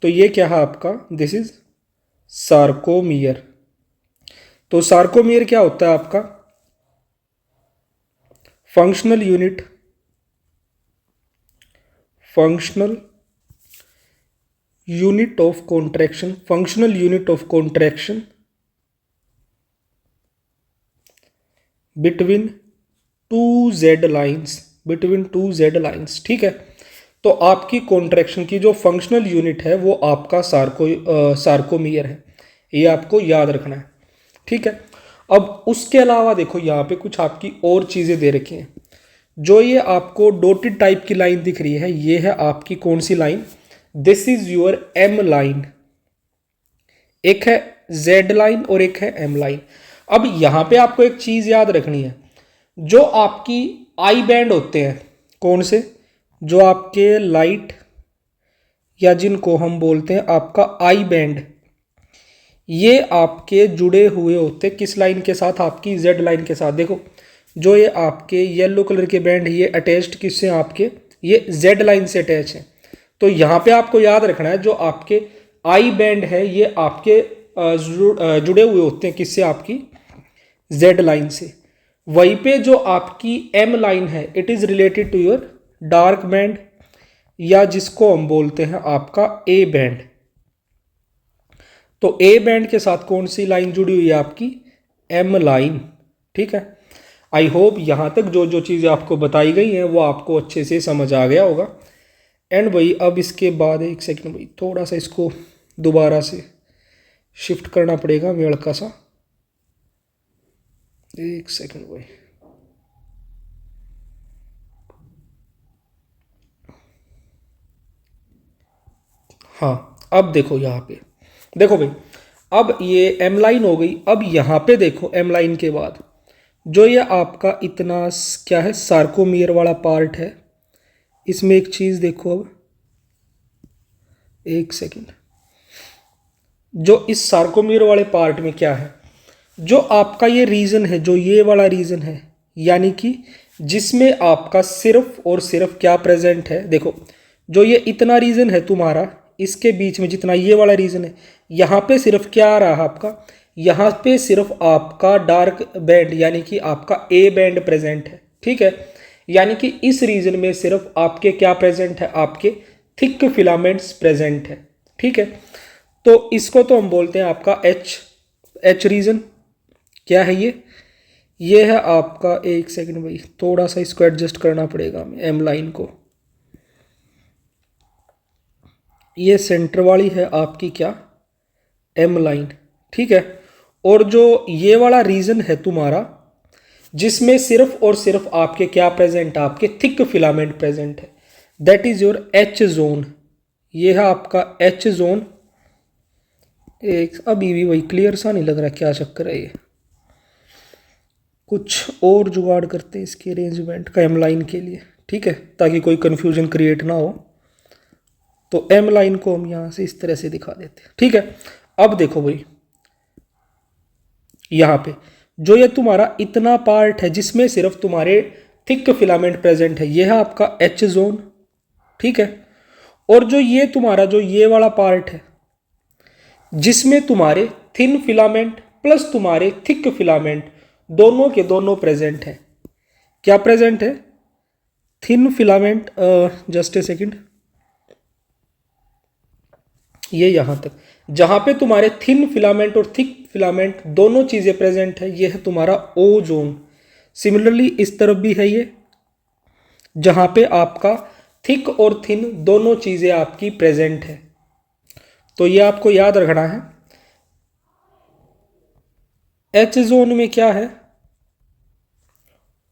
तो ये क्या है आपका? This is sarcomere. तो सार्कोमियर क्या होता है आपका? Functional unit of contraction between two Z lines. ठीक है, तो आपकी कॉन्ट्रैक्शन की जो फंक्शनल यूनिट है वो आपका सार्कोमियर है, ये आपको याद रखना है। ठीक है, अब उसके अलावा देखो यहाँ पे कुछ आपकी और चीज़ें दे रखी हैं। जो ये आपको डॉटेड टाइप की लाइन दिख रही है ये है आपकी कौन सी line? This is your M line. एक है जेड लाइन और एक है एम लाइन। अब यहाँ पे आपको एक चीज़ याद रखनी है, जो आपकी आई बैंड होते हैं, कौन से? जो आपके लाइट या जिनको हम बोलते हैं आपका आई बैंड, ये आपके जुड़े हुए होते किस लाइन के साथ? आपकी जेड लाइन के साथ। देखो जो ये आपके येलो कलर के बैंड ये अटैच्ड किससे? आपके ये जेड लाइन से अटैच है। तो यहाँ पे आपको याद रखना है जो आपके आई बैंड है ये आपके जुड़े हुए होते हैं किससे? आपकी जेड लाइन से। वहीं पे जो आपकी एम लाइन है it is related to your dark band या जिसको हम बोलते हैं आपका ए बैंड। तो ए बैंड के साथ कौन सी लाइन जुड़ी हुई है? आपकी एम लाइन। ठीक है, आई होप यहाँ तक जो जो चीज़ें आपको बताई गई हैं वो आपको अच्छे से समझ आ गया होगा। एंड भाई अब इसके बाद एक सेकंड भाई, थोड़ा सा इसको दोबारा से शिफ्ट करना पड़ेगा हल्का सा। एक सेकंड भाई। हाँ, अब देखो यहाँ पे, देखो भाई अब ये एम लाइन हो गई। अब यहाँ पे देखो एम लाइन के बाद जो ये आपका इतना क्या है सार्कोमियर वाला पार्ट है, इसमें एक चीज़ देखो। अब एक सेकेंड, जो इस सार्कोमियर वाले पार्ट में क्या है, जो आपका ये रीजन है, जो ये वाला रीजन है, यानी कि जिसमें आपका सिर्फ और सिर्फ क्या प्रेजेंट है, देखो जो ये इतना रीजन है तुम्हारा, इसके बीच में जितना ये वाला रीजन है, यहाँ पे सिर्फ क्या आ रहा है आपका, यहाँ पे सिर्फ आपका डार्क बैंड यानी कि आपका ए बैंड प्रेजेंट है। ठीक है, यानी कि इस रीजन में सिर्फ आपके क्या प्रेजेंट है, आपके थिक फिलामेंट्स प्रेजेंट है। ठीक है, तो इसको तो हम बोलते हैं आपका एच रीजन। क्या है ये है आपका, एक सेकंड भाई, थोड़ा सा इसको एडजस्ट करना पड़ेगा हमें, एम लाइन को। ये सेंटर वाली है आपकी क्या, एम लाइन। ठीक है, और जो ये वाला रीजन है तुम्हारा, जिसमें सिर्फ और सिर्फ आपके क्या प्रेजेंट है, आपके थिक फिलामेंट प्रेजेंट है, that is your H zone. ये है आपका एच जोन। एक अभी भी वही क्लियर सा नहीं लग रहा, क्या चक्कर है ये, कुछ और जुगाड़ करते हैं इसके अरेंजमेंट का एम लाइन के लिए। ठीक है, ताकि कोई कंफ्यूजन क्रिएट ना हो, तो एम लाइन को हम यहाँ से इस तरह से दिखा देते हैं। ठीक है, अब देखो भाई, यहाँ पे जो ये तुम्हारा इतना पार्ट है जिसमें सिर्फ तुम्हारे थिक फिलामेंट प्रेजेंट है, ये है आपका एच जोन। ठीक है, और जो ये तुम्हारा जो ये वाला पार्ट है, जिसमें तुम्हारे थिन फिलामेंट प्लस तुम्हारे थिक फिलामेंट दोनों के दोनों प्रेजेंट है। क्या प्रेजेंट है, thin filament, just a second, ये यहां तक जहां पे तुम्हारे थिन फिलामेंट और थिक फिलामेंट दोनों चीजें प्रेजेंट है, ये है तुम्हारा ओ जोन। सिमिलरली इस तरफ भी है ये, जहां पे आपका थिक और थिन दोनों चीजें आपकी प्रेजेंट है। तो ये आपको याद रखना है, एच जोन में क्या है,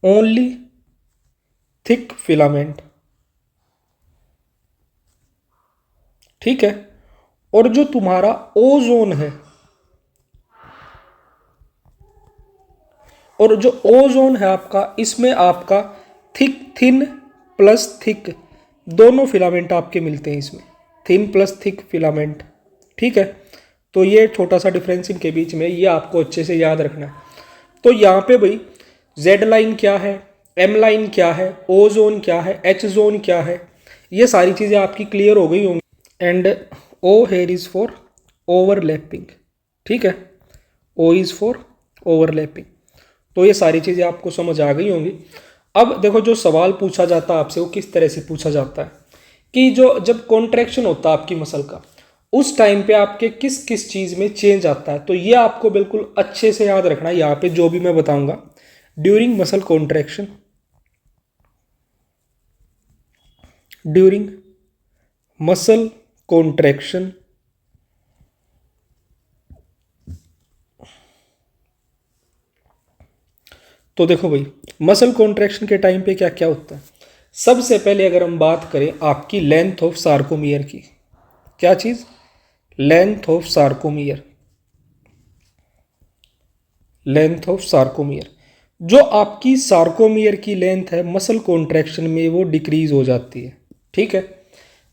ओनली थिक फिलामेंट। ठीक है, और जो तुम्हारा ओ जोन है, और जो ओ जोन है आपका, इसमें आपका थिक थिन प्लस थिक दोनों फिलामेंट आपके मिलते हैं इसमें, थिन प्लस थिक फिलामेंट। ठीक है, तो ये छोटा सा डिफरेंस इनके बीच में, ये आपको अच्छे से याद रखना है। तो यहाँ पे भाई जेड लाइन क्या है, एम लाइन क्या है, ओ जोन क्या है, एच जोन क्या है, ये सारी चीज़ें आपकी क्लियर हो गई होंगी। And O here is for overlapping. ठीक है, ओ इज़ फॉर ओवरलैपिंग। तो ये सारी चीज़ें आपको समझ आ गई होंगी। अब देखो, जो सवाल पूछा जाता है आपसे वो किस तरह से पूछा जाता है कि जो जब कॉन्ट्रैक्शन होता है आपकी मसल का, उस टाइम पे आपके किस किस चीज़ में चेंज आता है। तो ये आपको बिल्कुल अच्छे से याद रखना है। यहाँ पे जो भी मैं बताऊंगा, during muscle contraction, during muscle contraction, तो देखो भाई, मसल कॉन्ट्रैक्शन के टाइम पे क्या क्या होता है। सबसे पहले अगर हम बात करें आपकी लेंथ ऑफ सार्कोमियर की, क्या चीज़, length of sarcomere, length of sarcomere. जो आपकी सार्कोमियर की लेंथ है मसल कॉन्ट्रैक्शन में वो डिक्रीज हो जाती है। ठीक है,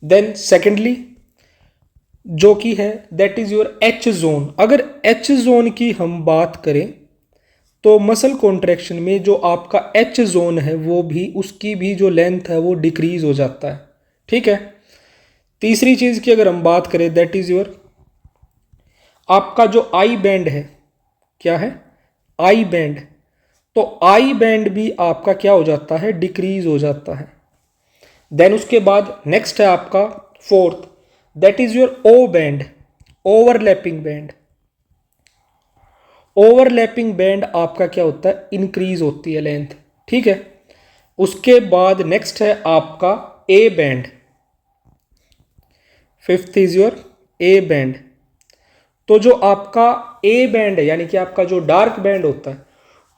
देन सेकेंडली जो कि है that is your H zone. अगर एच जोन की हम बात करें तो मसल कॉन्ट्रैक्शन में जो आपका एच जोन है वो भी, उसकी भी जो लेंथ है वो डिक्रीज हो जाता है। ठीक है, तीसरी चीज की अगर हम बात करें दैट इज योर आपका जो आई बैंड है, क्या है, आई बैंड। तो आई बैंड भी आपका क्या हो जाता है, डिक्रीज हो जाता है। देन उसके बाद नेक्स्ट है आपका fourth, that is your O band, overlapping band. Overlapping band आपका क्या होता है, इंक्रीज होती है लेंथ। ठीक है, उसके बाद नेक्स्ट है आपका A band, fifth is your A band. तो जो आपका ए बैंड है यानी कि आपका जो डार्क बैंड होता है,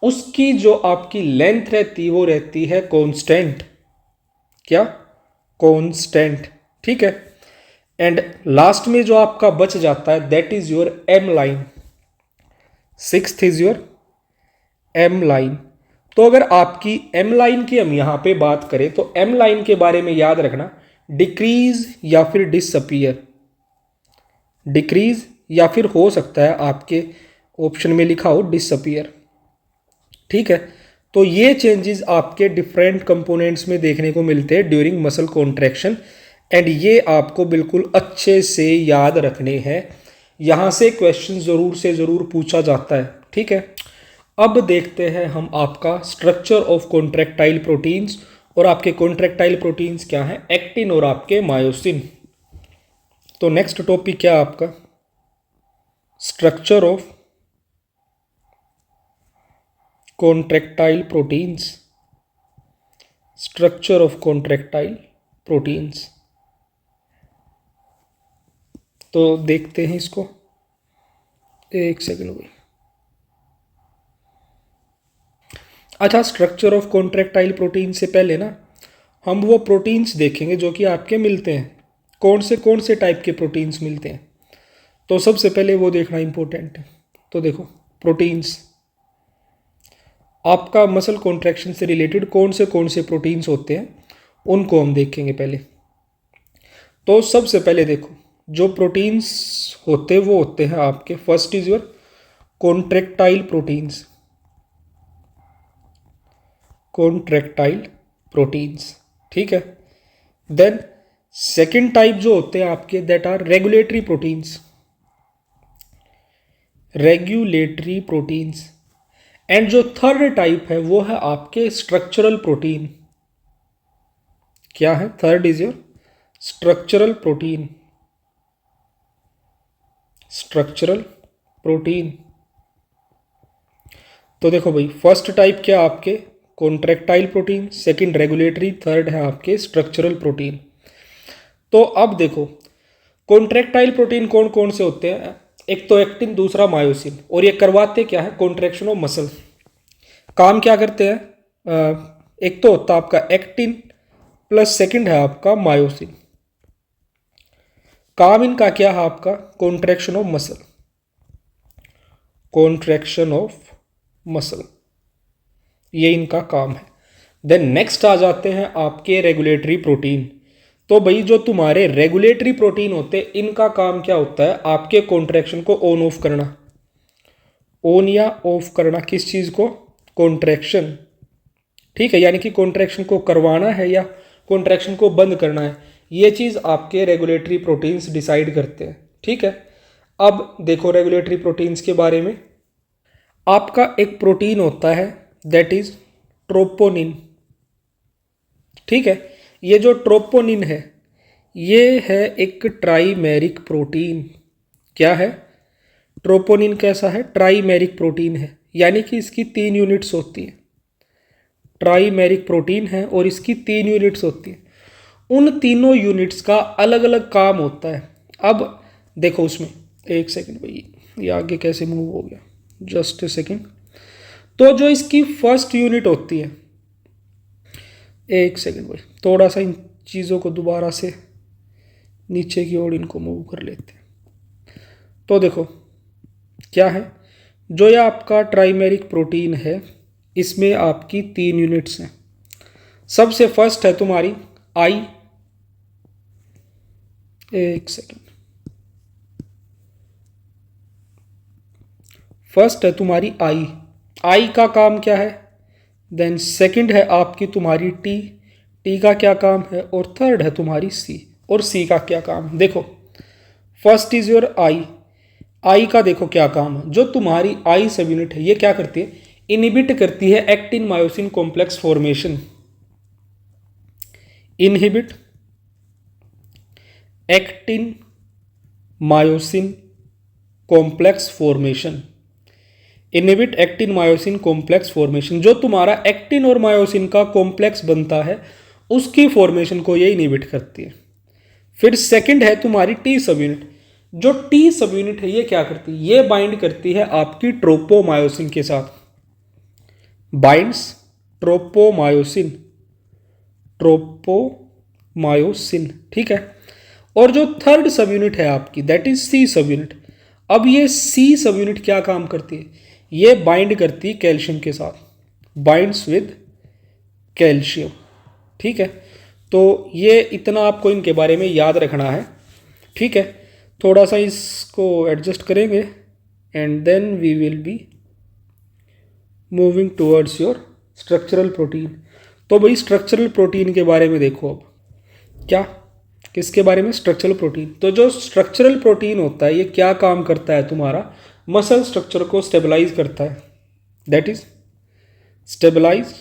उसकी जो आपकी लेंथ रहती है वो रहती है कांस्टेंट। क्या, कांस्टेंट। ठीक है, एंड लास्ट में जो आपका बच जाता है that is your M line, sixth is your M line. तो अगर आपकी एम लाइन की हम यहां पे बात करें तो एम लाइन के बारे में याद रखना, डिक्रीज या फिर डिसअपीयर। डिक्रीज, या फिर हो सकता है आपके ऑप्शन में लिखा हो डिसअपियर। ठीक है, तो ये चेंजेस आपके डिफरेंट कंपोनेंट्स में देखने को मिलते हैं ड्यूरिंग मसल कॉन्ट्रैक्शन, एंड ये आपको बिल्कुल अच्छे से याद रखने हैं। यहाँ से क्वेश्चन ज़रूर से ज़रूर पूछा जाता है। ठीक है, अब देखते हैं हम आपका स्ट्रक्चर ऑफ कॉन्ट्रैक्टाइल प्रोटीन्स, और आपके कॉन्ट्रैक्टाइल प्रोटीन्स क्या हैं, एक्टिन और आपके मायोसिन। तो नेक्स्ट टॉपिक क्या है आपका, structure of contractile proteins, structure of contractile proteins. तो देखते हैं इसको, एक सेकंड भाई। अच्छा, स्ट्रक्चर ऑफ कॉन्ट्रैक्टाइल प्रोटीन से पहले ना हम वो प्रोटीन्स देखेंगे जो कि आपके मिलते हैं। कौन से टाइप के प्रोटीन्स मिलते हैं, तो सबसे पहले वो देखना इंपॉर्टेंट है। तो देखो, प्रोटीन्स आपका मसल कॉन्ट्रैक्शन से रिलेटेड कौन से प्रोटीन्स होते हैं, उनको हम देखेंगे पहले। तो सबसे पहले देखो, जो प्रोटीन्स होते हैं वो होते हैं आपके, first is your contractile proteins, contractile proteins. ठीक है, देन सेकेंड टाइप जो होते हैं आपके, that are regulatory proteins, regulatory proteins. And जो थर्ड टाइप है वो है आपके स्ट्रक्चरल प्रोटीन। क्या है, third is your structural protein, structural protein. तो देखो भाई, फर्स्ट टाइप क्या आपके contractile protein, second regulatory, third है आपके स्ट्रक्चरल प्रोटीन। तो अब देखो, कॉन्ट्रैक्टाइल प्रोटीन कौन कौन से होते हैं, एक तो एक्टिन, दूसरा मायोसिन, और ये करवाते क्या है, कॉन्ट्रैक्शन ऑफ मसल। काम क्या करते हैं, एक तो होता है आपका एक्टिन प्लस सेकंड है आपका मायोसिन। काम इनका क्या है आपका, contraction of muscle, contraction of muscle, ये इनका काम है। देन नेक्स्ट आ जाते हैं आपके रेगुलेटरी प्रोटीन। तो भाई जो तुम्हारे रेगुलेटरी प्रोटीन होते हैं, इनका काम क्या होता है, आपके कॉन्ट्रैक्शन को ऑन ऑफ करना, ऑन या ऑफ करना, किस चीज़ को, कॉन्ट्रैक्शन। ठीक है, यानी कि कॉन्ट्रैक्शन को करवाना है या कॉन्ट्रैक्शन को बंद करना है, ये चीज़ आपके रेगुलेटरी प्रोटीन्स डिसाइड करते हैं। ठीक है, अब देखो रेगुलेटरी प्रोटीन्स के बारे में। आपका एक प्रोटीन होता है दैट इज ट्रोपोनिन। ठीक है, ये जो ट्रोपोनिन है, ये है एक ट्राइमेरिक प्रोटीन। क्या है, ट्रोपोनिन कैसा है, ट्राइमेरिक प्रोटीन है, यानी कि इसकी 3 यूनिट्स होती है। ट्राइमेरिक प्रोटीन है और इसकी 3 यूनिट्स होती है। उन तीनों यूनिट्स का अलग अलग काम होता है। अब देखो उसमें, एक सेकंड भाई, ये आगे कैसे मूव हो गया, जस्ट ए सेकंड। तो जो इसकी फर्स्ट यूनिट होती है, एक सेकंड भाई, थोड़ा सा इन चीज़ों को दोबारा से नीचे की ओर इनको मूव कर लेते हैं। तो देखो क्या है, जो ये आपका ट्राइमेरिक प्रोटीन है, इसमें आपकी 3 यूनिट्स हैं। सबसे फर्स्ट है तुम्हारी आई, एक सेकंड, फर्स्ट है तुम्हारी आई, आई का काम क्या है, देन सेकंड है आपकी तुम्हारी टी, टी का क्या काम है, और थर्ड है तुम्हारी सी, और सी का क्या काम। देखो फर्स्ट इज योर आई, आई का देखो क्या काम है, जो तुम्हारी आई सब यूनिट है, ये क्या करती है, इनहिबिट करती है actin myosin complex formation, inhibit actin myosin complex formation, inhibit actin myosin complex formation. जो तुम्हारा एक्टिन और मायोसिन का कॉम्प्लेक्स बनता है, उसकी फॉर्मेशन को ये इनहिबिट करती है। फिर सेकंड है तुम्हारी टी सब यूनिट, जो टी सब यूनिट है, ये क्या करती है, ये बाइंड करती है आपकी ट्रोपोमायोसिन के साथ, बाइंड्स ट्रोपोमायोसिन, ट्रोपोमायोसिन। ठीक है, और जो थर्ड सब यूनिट है आपकी, दैट इज सी सब यूनिट। अब ये सी सब यूनिट क्या काम करती है, ये बाइंड करती है कैल्शियम के साथ, बाइंड्स विद कैल्शियम। ठीक है, तो ये इतना आपको इनके बारे में याद रखना है। ठीक है, थोड़ा सा इसको एडजस्ट करेंगे and then we will be moving towards your structural protein. तो भाई स्ट्रक्चरल प्रोटीन के बारे में देखो अब, क्या किसके बारे में, स्ट्रक्चरल प्रोटीन। तो जो स्ट्रक्चरल प्रोटीन होता है ये क्या काम करता है, तुम्हारा मसल स्ट्रक्चर को स्टेबलाइज करता है, that is stabilise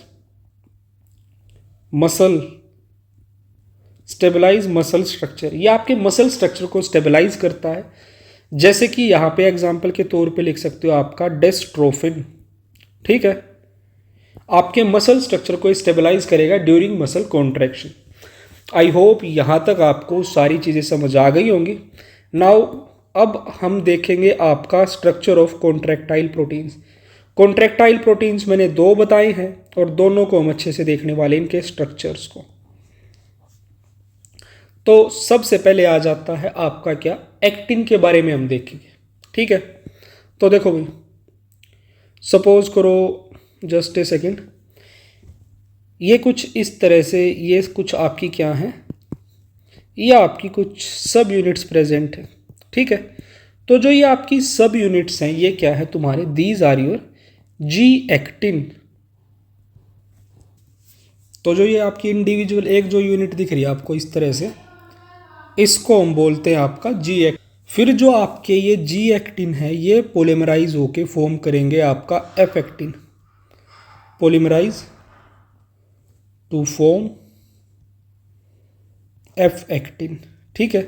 muscle, stabilise muscle structure. ये आपके मसल स्ट्रक्चर को स्टेबलाइज करता है। जैसे कि यहाँ पे एग्जांपल के तौर पे लिख सकते हो आपका डेस्ट्रोफिन, ठीक है, आपके मसल स्ट्रक्चर को स्टेबलाइज करेगा during muscle contraction. I hope यहाँ तक आपको सारी चीज़ें समझ आ गई होंगी। नाउ अब हम देखेंगे आपका structure of contractile proteins. Contractile proteins मैंने दो बताए हैं और दोनों को हम अच्छे से देखने वाले, इनके स्ट्रक्चर्स को। तो सबसे पहले आ जाता है आपका क्या, एक्टिन के बारे में हम देखेंगे, ठीक है। तो देखो भाई, सपोज करो, जस्ट ए सेकेंड, ये कुछ इस तरह से, ये कुछ आपकी क्या है, ये आपकी कुछ सब यूनिट्स प्रेजेंट है, ठीक है। तो जो ये आपकी सब यूनिट्स हैं ये क्या है तुम्हारे, these are your G actin. तो जो ये आपकी इंडिविजुअल एक जो यूनिट दिख रही है आपको इस तरह से, इसको हम बोलते हैं आपका जी एक्टिन। फिर जो आपके ये जी एक्टिन है ये पोलीमराइज होके फॉर्म करेंगे आपका F actin, polymerise to form F actin, ठीक है।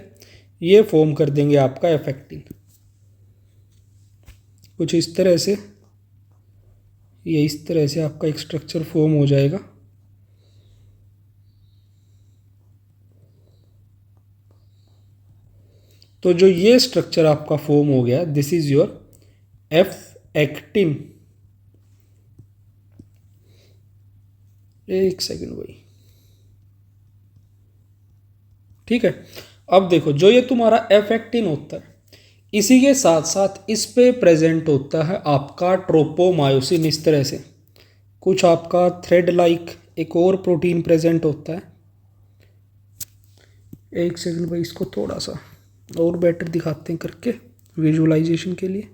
ये फॉर्म कर देंगे आपका एफ एक्टिन कुछ इस तरह से, ये इस तरह से आपका एक स्ट्रक्चर फॉर्म हो जाएगा। तो जो ये स्ट्रक्चर आपका फॉर्म हो गया, this is your F actin. एक सेकेंड भाई, ठीक है। अब देखो जो ये तुम्हारा एफ एक्टिन होता है, इसी के साथ साथ इस पे प्रेजेंट होता है आपका ट्रोपोमायोसिन, इस तरह से कुछ आपका थ्रेड लाइक एक और प्रोटीन प्रेजेंट होता है। एक सेकंड भाई, इसको थोड़ा सा और बेटर दिखाते हैं करके विजुअलाइजेशन के लिए।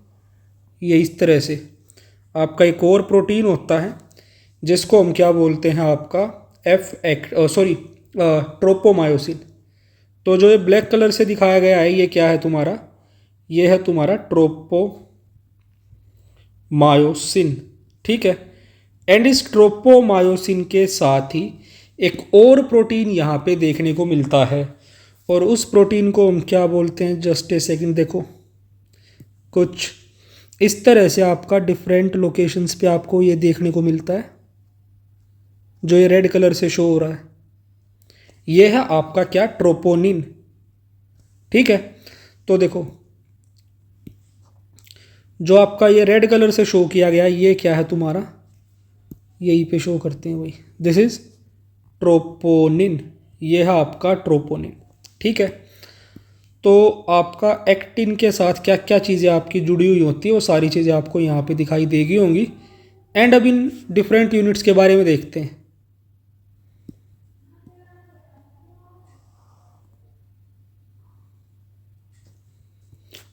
ये इस तरह से आपका एक और प्रोटीन होता है जिसको हम क्या बोलते हैं आपका ट्रोपोमायोसिन। तो जो ये ब्लैक कलर से दिखाया गया है ये क्या है तुम्हारा, ये है तुम्हारा ट्रोपोमायोसिन, ठीक है। एंड इस ट्रोपोमायोसिन के साथ ही एक और प्रोटीन यहाँ पे देखने को मिलता है और उस प्रोटीन को हम क्या बोलते हैं, जस्ट ए सेकंड, देखो कुछ इस तरह से आपका डिफरेंट लोकेशंस पे आपको ये देखने को मिलता है। जो ये रेड कलर से शो हो रहा है ये है आपका क्या, ट्रोपोनिन, ठीक है। तो देखो जो आपका ये रेड कलर से शो किया गया ये क्या है तुम्हारा, यहीं पे शो करते हैं भाई, दिस इज ट्रोपोनिन, ये है आपका ट्रोपोनिन, ठीक है। तो आपका एक्टिन के साथ क्या क्या चीज़ें आपकी जुड़ी हुई होती है वो सारी चीज़ें आपको यहाँ पे दिखाई देगी होंगी। एंड अब इन डिफरेंट यूनिट्स के बारे में देखते हैं।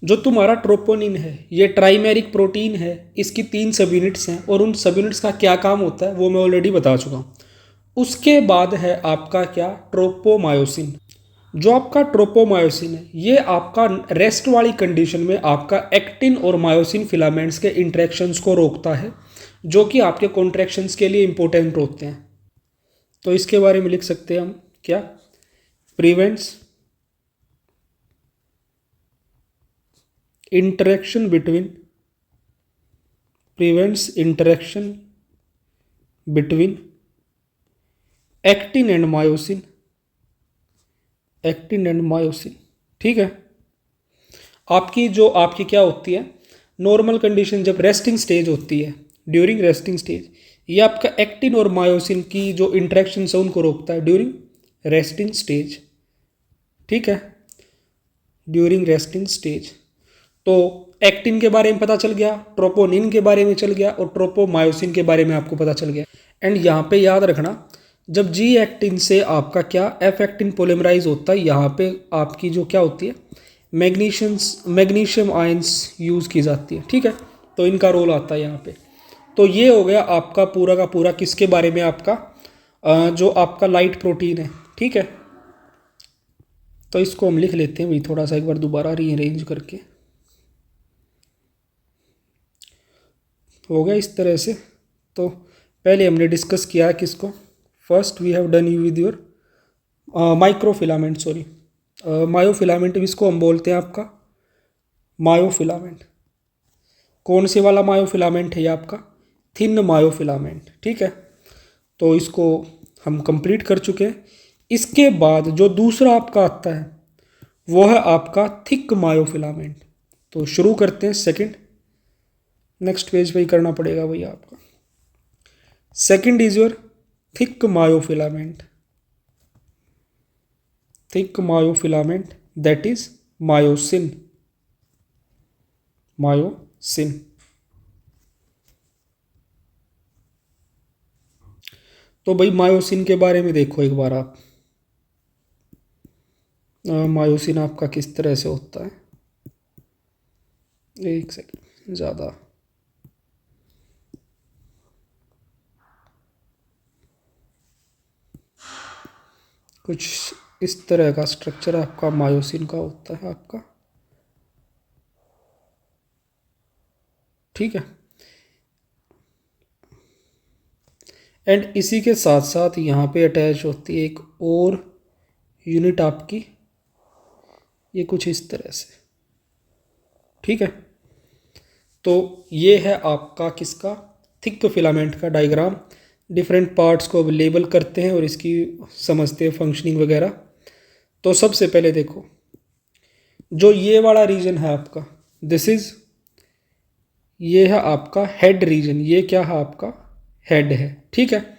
जो तुम्हारा ट्रोपोनिन है ये ट्राइमेरिक प्रोटीन है, इसकी 3 सब यूनिट्स हैं और उन सब यूनिट्स का क्या काम होता है वो मैं ऑलरेडी बता चुका हूँ। उसके बाद है आपका क्या, ट्रोपोमायोसिन। जो आपका ट्रोपोमायोसिन है ये आपका रेस्ट वाली कंडीशन में आपका एक्टिन और मायोसिन फिलामेंट्स के इंटरेक्शंस को रोकता है जो कि आपके कॉन्ट्रैक्शंस के लिए इंपॉर्टेंट होते हैं। तो इसके बारे में लिख सकते हैं हम क्या, prevents interaction between actin and myosin, ठीक है। आपकी जो आपकी क्या होती है नॉर्मल कंडीशन, जब रेस्टिंग स्टेज होती है, ड्यूरिंग रेस्टिंग स्टेज ये आपका एक्टिन और मायोसिन की जो इंटरेक्शन है उनको रोकता है ड्यूरिंग रेस्टिंग स्टेज, ठीक है, ड्यूरिंग रेस्टिंग स्टेज। तो एक्टिन के बारे में पता चल गया, ट्रोपोनिन के बारे में चल गया और ट्रोपोमायोसिन के बारे में आपको पता चल गया। एंड यहाँ पे याद रखना जब जी एक्टिन से आपका क्या एफ एक्टिन पोलीमराइज होता है, यहाँ पे आपकी जो क्या होती है मैग्नीशियम आयंस यूज़ की जाती है, ठीक है। तो इनका रोल आता है यहाँ पे। तो ये हो गया आपका पूरा का पूरा किसके बारे में, आपका जो आपका लाइट प्रोटीन है, ठीक है। तो इसको हम लिख लेते हैं भाई थोड़ा सा एक बार दोबारा रीअरेंज करके, हो गया इस तरह से। तो पहले हमने डिस्कस किया है किसको, first we have done you with your microfilament, sorry myofilament इसको हम बोलते हैं आपका मायोफिलामेंट। कौन से वाला मायोफिलामेंट है ये आपका, थिन मायोफिलामेंट, ठीक है। तो इसको हम कंप्लीट कर चुके हैं। इसके बाद जो दूसरा आपका आता है वो है आपका थिक मायोफिलामेंट। तो शुरू करते हैं सेकंड, नेक्स्ट पेज पे ही करना पड़ेगा भैया आपका। Second is your thick myofilament, thick myofilament that is myosin, myosin. तो भाई मायोसिन के बारे में देखो एक बार आप, मायोसिन आपका किस तरह से होता है, एक सेकंड ज़्यादा, कुछ इस तरह का स्ट्रक्चर आपका मायोसिन का होता है आपका, ठीक है। एंड इसी के साथ साथ यहाँ पे अटैच होती है एक और यूनिट आपकी, ये कुछ इस तरह से, ठीक है। तो ये है आपका किसका, थिक फिलामेंट का डायग्राम। डिफरेंट पार्ट्स को अब लेबल करते हैं और इसकी समझते हैं फंक्शनिंग वगैरह। तो सबसे पहले देखो जो ये वाला रीजन है आपका, दिस इज, ये है आपका हेड रीजन, ये क्या है आपका हेड है, ठीक है।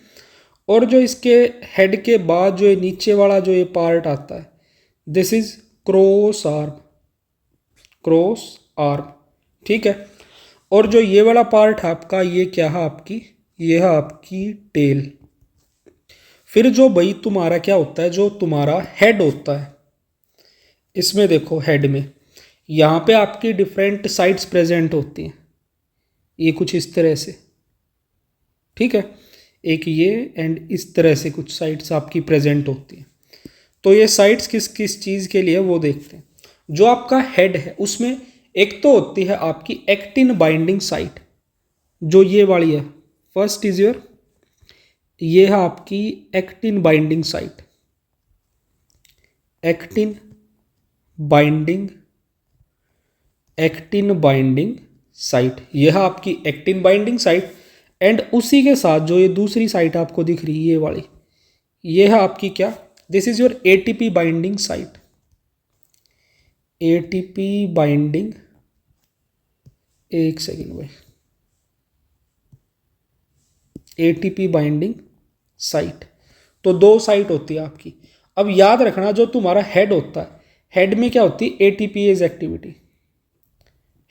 और जो इसके हेड के बाद जो ये नीचे वाला जो ये पार्ट आता है, this is cross arm, cross arm, ठीक है। और जो ये वाला पार्ट है आपका, ये क्या है आपकी, ये है आपकी टेल। फिर जो भाई तुम्हारा क्या होता है, जो तुम्हारा हेड होता है, इसमें देखो हेड में यहाँ पे आपकी डिफरेंट साइड्स प्रेजेंट होती हैं, ये कुछ इस तरह से, ठीक है। एक ये एंड इस तरह से कुछ साइड्स आपकी प्रेजेंट होती हैं। तो ये साइड्स किस किस चीज़ के लिए वो देखते हैं। जो आपका हेड है उसमें एक तो होती है आपकी एक्टिन बाइंडिंग साइट, जो ये वाली है, फर्स्ट इज योर, ये है आपकी actin binding site, actin binding, actin binding site, यह है आपकी एक्टिन बाइंडिंग साइट। एंड उसी के साथ जो ये दूसरी साइट आपको दिख रही है ये वाली, ये है आपकी क्या, this is your ATP binding site, ATP binding, एक सेकेंड भाई, एटीपी बाइंडिंग साइट। तो दो साइट होती है आपकी। अब याद रखना जो तुम्हारा हेड होता है, हेड में क्या होती है, एटीपीएज एक्टिविटी,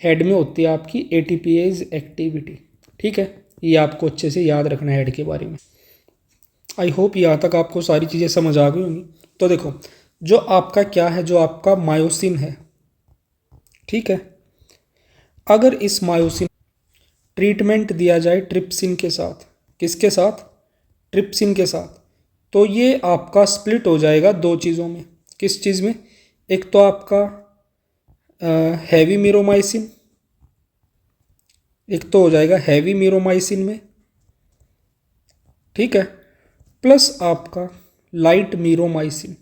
हेड में होती है आपकी एटीपीएज एक्टिविटी, ठीक है। ये आपको अच्छे से याद रखना है हेड के बारे में। आई होप यहाँ तक आपको सारी चीज़ें समझ आ गई होंगी। तो देखो जो आपका क्या है, जो आपका मायोसिन है, ठीक है। अगर इस मायोसिन ट्रीटमेंट दिया जाए ट्रिप्सिन के साथ, किसके साथ, ट्रिप्सिन के साथ, तो ये आपका स्प्लिट हो जाएगा दो चीज़ों में। किस चीज़ में, एक तो आपका हैवी मीरोमाइसिन, एक तो हो जाएगा हैवी मीरोमाइसिन में, ठीक है, प्लस आपका लाइट मीरोमाइसिन,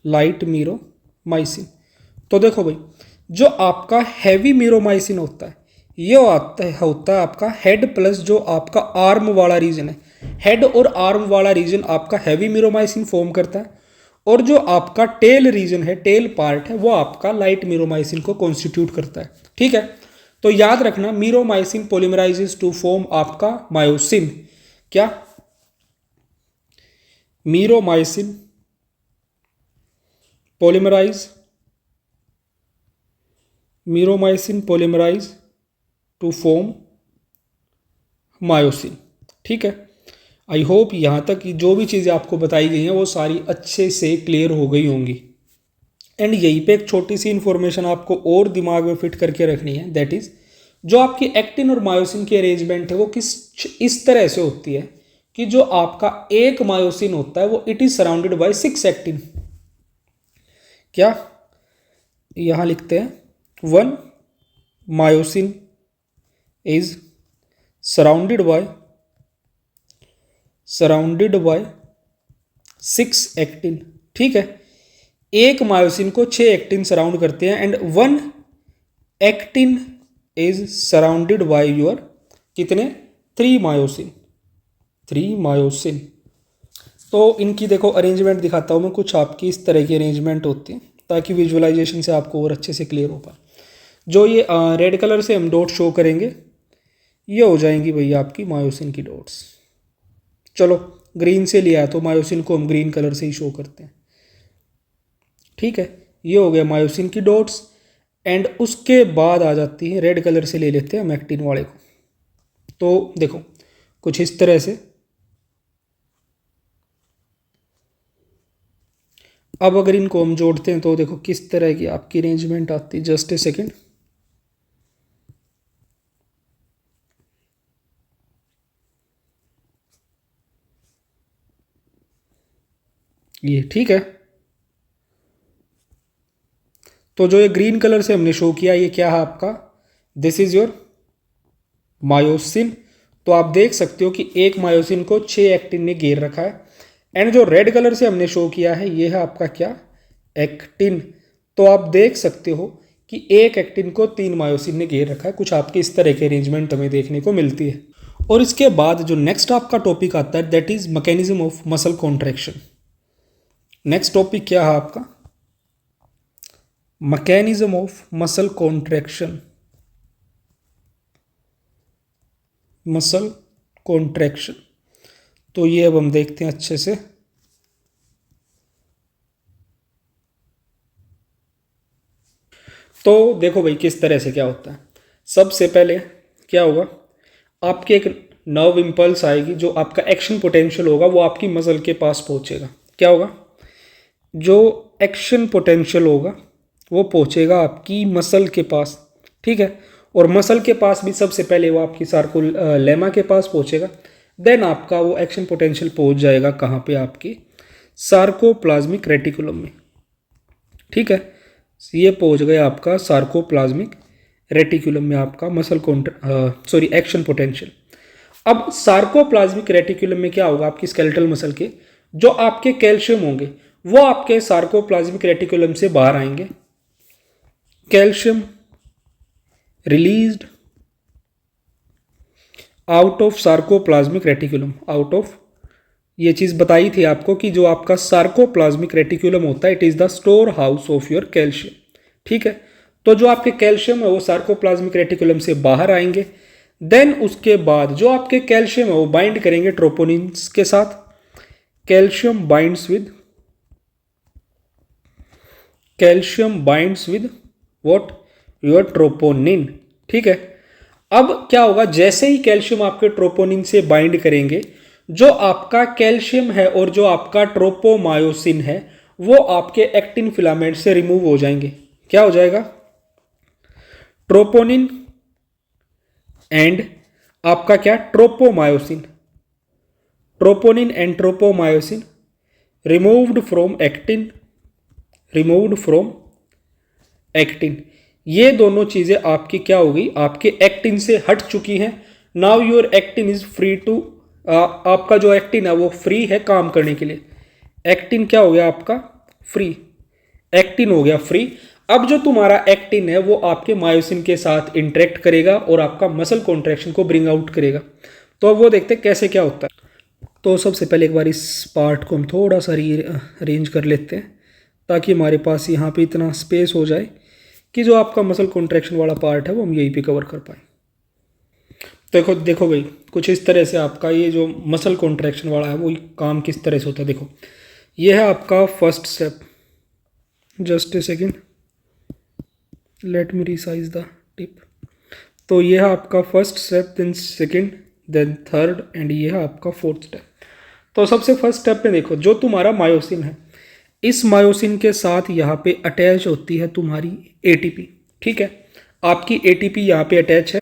लाइट मीरोमाइसिन। तो देखो भाई जो आपका हैवी मीरोमाइसिन होता है, ये होता है आपका हेड प्लस जो आपका आर्म वाला रीजन है, हेड और आर्म वाला रीजन आपका हैवी मीरोमाइसिन फॉर्म करता है। और जो आपका टेल रीजन है, टेल पार्ट है, वो आपका लाइट मीरोमाइसिन को कॉन्स्टिट्यूट करता है, ठीक है। तो याद रखना मीरोमाइसिन पॉलीमराइजेस टू फॉर्म आपका मायोसिन, क्या, meromyosin polymerise, meromyosin polymerise to form myosin, ठीक है। आई होप यहाँ तक जो भी चीज़ें आपको बताई गई हैं वो सारी अच्छे से क्लियर हो गई होंगी। एंड यहीं पे एक छोटी सी इंफॉर्मेशन आपको और दिमाग में फिट करके रखनी है, दैट इज जो आपकी एक्टिन और मायोसिन की अरेंजमेंट है वो किस इस तरह से होती है कि जो आपका एक मायोसिन होता है वो it is surrounded by 6 actin. क्या यहां लिखते हैं 1 myosin is surrounded by 6 actin. ठीक है, एक मायोसिन को 6 एक्टिन सराउंड करते हैं and 1 actin is surrounded by your कितने 3 मायोसिन। तो इनकी देखो अरेंजमेंट दिखाता हूँ मैं, कुछ आपकी इस तरह की अरेंजमेंट होती है ताकि विजुअलाइजेशन से आपको और अच्छे से क्लियर हो पाए। जो ये रेड कलर से हम डॉट शो करेंगे ये हो जाएंगी भैया आपकी मायोसिन की डॉट्स। चलो ग्रीन से लिया है तो मायोसिन को हम ग्रीन कलर से ही शो करते हैं। ठीक है, ये हो गया मायोसिन की डॉट्स एंड उसके बाद आ जाती है रेड कलर से ले लेते हैं हम एक्टिन वाले को। तो देखो कुछ इस तरह से। अब अगर इनको हम जोड़ते हैं तो देखो किस तरह की आपकी अरेंजमेंट आती है। जस्ट ए सेकेंड, ये ठीक है। तो जो ये ग्रीन कलर से हमने शो किया ये क्या है आपका, दिस इज योर मायोसिन। तो आप देख सकते हो कि एक मायोसिन को 6 एक्टिन ने घेर रखा है एंड जो रेड कलर से हमने शो किया है ये है आपका क्या, एक्टिन। तो आप देख सकते हो कि एक एक्टिन को 3 मायोसिन ने घेर रखा है। कुछ आपकी इस तरह की अरेंजमेंट हमें देखने को मिलती है। और इसके बाद जो नेक्स्ट आपका टॉपिक आता है that is mechanism of muscle contraction. Next topic क्या है आपका, mechanism of muscle contraction. Muscle contraction तो ये अब हम देखते हैं अच्छे से। तो देखो भाई किस तरह से क्या होता है। सबसे पहले क्या होगा, आपके एक नर्व इम्पल्स आएगी, जो आपका एक्शन पोटेंशियल होगा वो आपकी मसल के पास पहुंचेगा। क्या होगा, जो एक्शन पोटेंशियल होगा वो पहुंचेगा आपकी मसल के पास। ठीक है, और मसल के पास भी सबसे पहले वो आपकी सार्कोलेमा के पास पहुंचेगा, देन आपका वो एक्शन पोटेंशियल पहुंच जाएगा कहाँ पे, आपकी सार्कोप्लाज्मिक रेटिकुलम में। ठीक है, ये पहुंच गया आपका सार्कोप्लाज्मिक रेटिकुलम में आपका एक्शन पोटेंशियल। अब सार्कोप्लाज्मिक रेटिकुलम में क्या होगा, आपकी स्केलेटल मसल के जो आपके कैल्शियम होंगे वो आपके सार्कोप्लाज्मिक रेटिकुलम से बाहर आएंगे। Calcium released out of sarcoplasmic reticulum, out of, ये चीज़ बताई थी आपको कि जो आपका सार्कोप्लाज्मिक रेटिकुलम होता है it is the store house of your calcium. ठीक है, तो जो आपके कैल्शियम है वो सार्कोप्लाज्मिक रेटिकुलम से बाहर आएंगे। देन उसके बाद जो आपके कैल्शियम है वो बाइंड करेंगे ट्रोपोनिन्स के साथ। Calcium binds with what, your troponin. ठीक है, अब क्या होगा, जैसे ही कैल्शियम आपके ट्रोपोनिन से बाइंड करेंगे, जो आपका कैल्शियम है और जो आपका ट्रोपोमायोसिन है वो आपके एक्टिन फिलामेंट से रिमूव हो जाएंगे। क्या हो जाएगा, ट्रोपोनिन एंड आपका क्या, tropomyosin, troponin and tropomyosin removed from actin. ये दोनों चीजें आपकी क्या हो गई, आपके एक्टिन से हट चुकी हैं। Now your actin is free to, आपका जो एक्टिन है वो फ्री है काम करने के लिए। एक्टिन क्या हो गया आपका, फ्री, एक्टिन हो गया फ्री। अब जो तुम्हारा एक्टिन है वो आपके मायोसिन के साथ इंटरेक्ट करेगा और आपका मसल कॉन्ट्रैक्शन को ब्रिंग आउट करेगा। तो अब वो देखते हैं कैसे क्या होता है। तो सबसे पहले एक बार इस पार्ट को हम थोड़ा सा अरेंज कर लेते हैं ताकि हमारे पास यहाँ पे इतना स्पेस हो जाए कि जो आपका मसल कॉन्ट्रैक्शन वाला पार्ट है वो हम यहीं पे कवर कर पाए। देखो देखो भाई कुछ इस तरह से आपका ये जो मसल कॉन्ट्रैक्शन वाला है वो काम किस तरह से होता है। देखो ये है आपका first step, just a second, let me resize the tip. तो ये है आपका first step, then second, then third and ये है आपका फोर्थ स्टेप। तो सबसे फर्स्ट स्टेप में देखो जो तुम्हारा मायोसिन है, इस मायोसिन के साथ यहाँ पे अटैच होती है तुम्हारी एटीपी। ठीक है, आपकी एटीपी यहाँ पे अटैच है,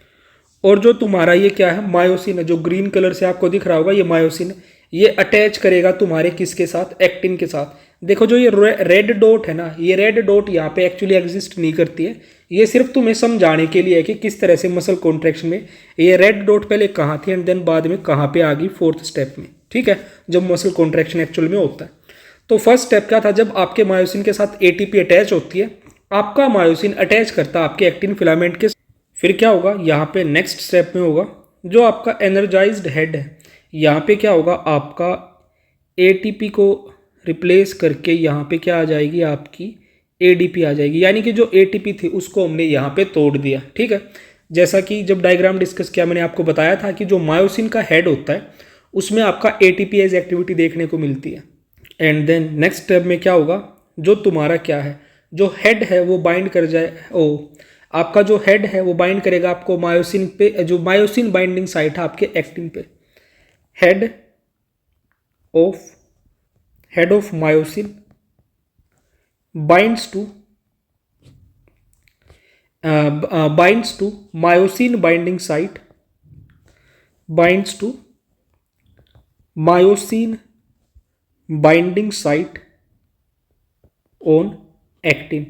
और जो तुम्हारा ये क्या है, मायोसिन है, जो ग्रीन कलर से आपको दिख रहा होगा, ये मायोसिन है, ये अटैच करेगा तुम्हारे किसके साथ, एक्टिन के साथ। देखो जो ये रेड डॉट है ना, ये रेड डॉट यहाँ पे एक्चुअली एग्जिस्ट नहीं करती है, ये सिर्फ तुम्हें समझाने के लिए है कि किस तरह से मसल कॉन्ट्रैक्शन में ये रेड डॉट पहले कहाँ थी एंड देन बाद में कहाँ पे आ गई, फोर्थ स्टेप में। ठीक है, जब मसल कॉन्ट्रैक्शन एक्चुअल में होता है। तो फर्स्ट स्टेप क्या था, जब आपके मायोसिन के साथ एटीपी अटैच होती है, आपका मायोसिन अटैच करता है आपके एक्टिन फिलामेंट के, फिर क्या होगा यहाँ पे नेक्स्ट स्टेप में होगा, जो आपका एनर्जाइज्ड हेड है, यहाँ पे क्या होगा, आपका एटीपी को रिप्लेस करके यहाँ पे क्या आ जाएगी, आपकी एडीपी आ जाएगी। यानी कि जो एटीपी थी उसको हमने यहाँ पे तोड़ दिया। ठीक है, जैसा कि जब डायग्राम डिस्कस किया मैंने आपको बताया था कि जो मायोसिन का हेड होता है उसमें आपका एटीपीएज एक्टिविटी देखने को मिलती है। एंड देन नेक्स्ट स्टेप में क्या होगा, जो तुम्हारा क्या है, जो हेड है वो बाइंड कर जाए, आपका जो हेड है वो बाइंड करेगा आपको मायोसिन पे, जो मायोसिन बाइंडिंग साइट है आपके एक्टिन पे, head of myosin binds to myosin binding site, binds to myosin binding site on actin.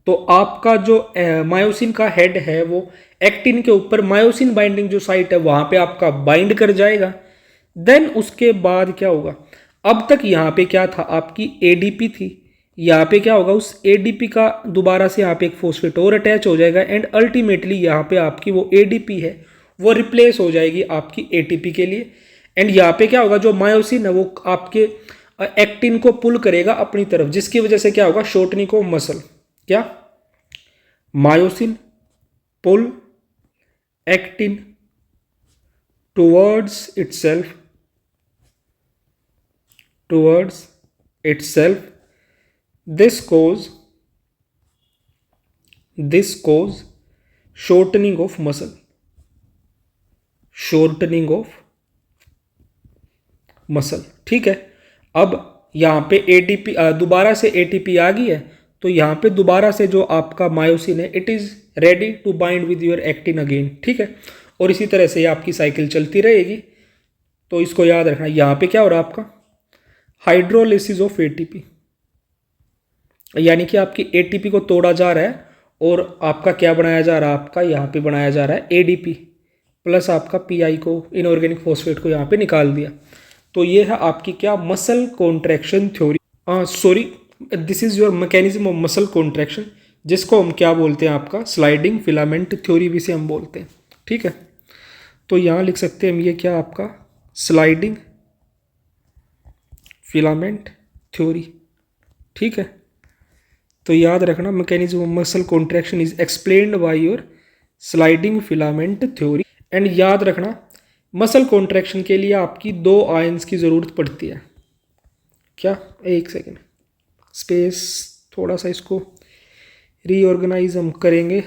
तो आपका जो मायोसिन का हेड है वो एक्टिन के ऊपर मायोसिन बाइंडिंग जो साइट है वहां पे आपका बाइंड कर जाएगा। देन उसके बाद क्या होगा, अब तक यहाँ पे क्या था, आपकी एडीपी थी, यहाँ पे क्या होगा, उस एडीपी का दोबारा से यहाँ पे एक फॉस्फेट और अटैच हो जाएगा एंड अल्टीमेटली यहाँ पे आपकी वो एडीपी है वो रिप्लेस हो जाएगी आपकी एटीपी के लिए। एंड यहाँ पे क्या होगा, जो मायोसिन है वो आपके एक्टिन को पुल करेगा अपनी तरफ, जिसकी वजह से क्या होगा, शॉर्टनिंग ऑफ मसल, क्या, myosin pull actin towards itself, this cause shortening of muscle, ठीक है। अब यहाँ पे एटीपी दोबारा से एटीपी आ गई है, तो यहाँ पे दोबारा से जो आपका मायोसिन है it is ready to bind with your actin again. ठीक है, और इसी तरह से आपकी साइकिल चलती रहेगी। तो इसको याद रखना, यहाँ पे क्या हो रहा है, आपका हाइड्रोलिसिस ऑफ एटीपी, यानी कि आपकी एटीपी को तोड़ा जा रहा है और आपका क्या बनाया जा रहा है, आपका यहाँ पे बनाया जा रहा है एडीपी प्लस आपका पीआई को, इनऑर्गेनिक फॉस्फेट को यहाँ पे निकाल दिया। तो ये है आपकी क्या, muscle contraction theory, this is your mechanism of muscle contraction, जिसको हम क्या बोलते हैं, आपका स्लाइडिंग फिलामेंट थ्योरी भी से हम बोलते हैं। ठीक है, तो यहाँ लिख सकते हैं हम, ये क्या आपका स्लाइडिंग फिलामेंट थ्योरी। ठीक है, तो याद रखना, mechanism of muscle contraction is explained by your sliding filament theory. And याद रखना, मसल कॉन्ट्रैक्शन के लिए आपकी 2 आयंस की ज़रूरत पड़ती है। क्या, एक सेकेंड, स्पेस थोड़ा सा इसको रीऑर्गेनाइज हम करेंगे,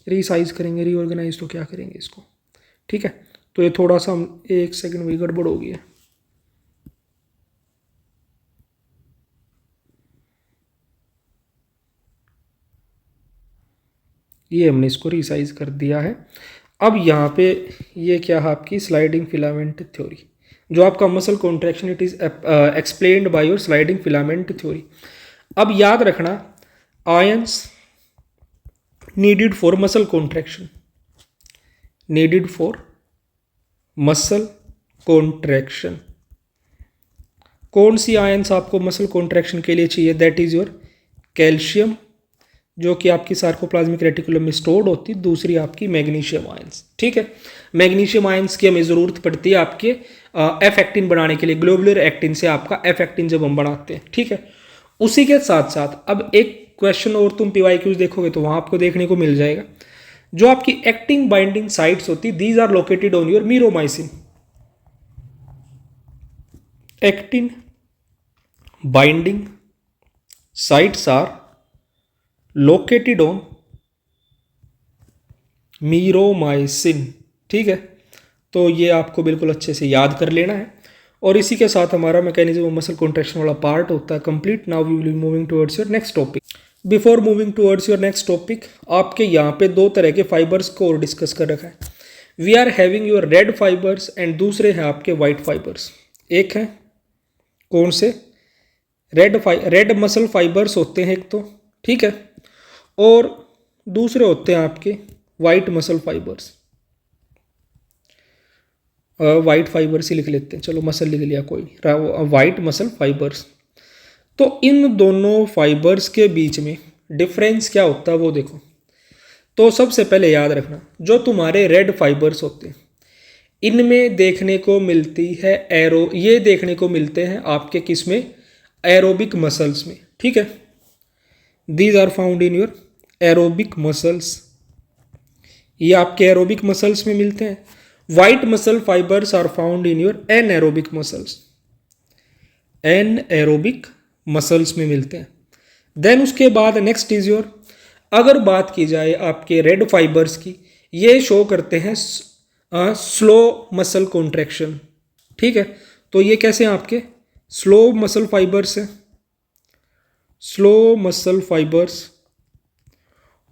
रीसाइज करेंगे, रीऑर्गेनाइज तो क्या करेंगे इसको। ठीक है, तो ये थोड़ा सा हम, एक सेकेंड में गड़बड़ हो गई है। ये हमने इसको रिसाइज कर दिया है। अब यहाँ पे ये क्या है, आपकी स्लाइडिंग फिलामेंट थ्योरी, जो आपका muscle contraction it is explained by your sliding filament theory. अब याद रखना, ions needed for muscle contraction, needed for muscle contraction, कौन सी आयंस आपको मसल कॉन्ट्रैक्शन के लिए चाहिए, दैट इज योर कैल्शियम, जो कि आपकी सार्कोप्लाज्मिक रेटिकुलम में स्टोर्ड होती है, दूसरी आपकी मैग्नीशियम आयंस। ठीक है, मैग्नीशियम आयंस की हमें ज़रूरत पड़ती है आपके एफ एक्टिन बनाने के लिए, ग्लोबुलर एक्टिन से आपका एफ एक्टिन जब हम बनाते हैं। ठीक है, उसी के साथ साथ अब एक क्वेश्चन और तुम पीवाईक्यूज देखोगे तो वहाँ आपको देखने को मिल जाएगा, जो आपकी एक्टिन बाइंडिंग साइट्स होती, these are located on your meromyosin, actin binding sites are located on meromyosin. ठीक है, तो ये आपको बिल्कुल अच्छे से याद कर लेना है। और इसी के साथ हमारा मैकेनिज्म ऑफ मसल कॉन्ट्रैक्शन वाला पार्ट होता है complete. Now we will be moving towards your next topic. Before moving towards your next topic, आपके यहाँ पे दो तरह के फाइबर्स को और डिस्कस कर रखा है। We are having your red fibres and दूसरे हैं आपके वाइट फाइबर्स। एक है कौन से, रेड मसल फाइबर्स होते हैं एक तो, ठीक है, और दूसरे होते हैं आपके white muscle fibres. White fibres ही लिख लेते हैं, चलो मसल लिख लिया कोई, वाइट मसल फाइबर्स। तो इन दोनों फाइबर्स के बीच में डिफरेंस क्या होता है वो देखो। तो सबसे पहले याद रखना, जो तुम्हारे रेड फाइबर्स होते हैं इनमें देखने को मिलती है ये देखने को मिलते हैं आपके किस में, एरोबिक मसल्स में, ठीक है। These are found in your aerobic muscles, ये आपके एरोबिक मसल्स में मिलते हैं। White muscle fibres are found in your anaerobic muscles, anaerobic muscles में मिलते हैं। देन उसके बाद नेक्स्ट इज योर, अगर बात की जाए आपके रेड फाइबर्स की, ये शो करते हैं स्लो मसल कॉन्ट्रैक्शन, ठीक है। तो ये कैसे हैं आपके स्लो मसल फाइबर्स हैं, स्लो मसल फाइबर्स।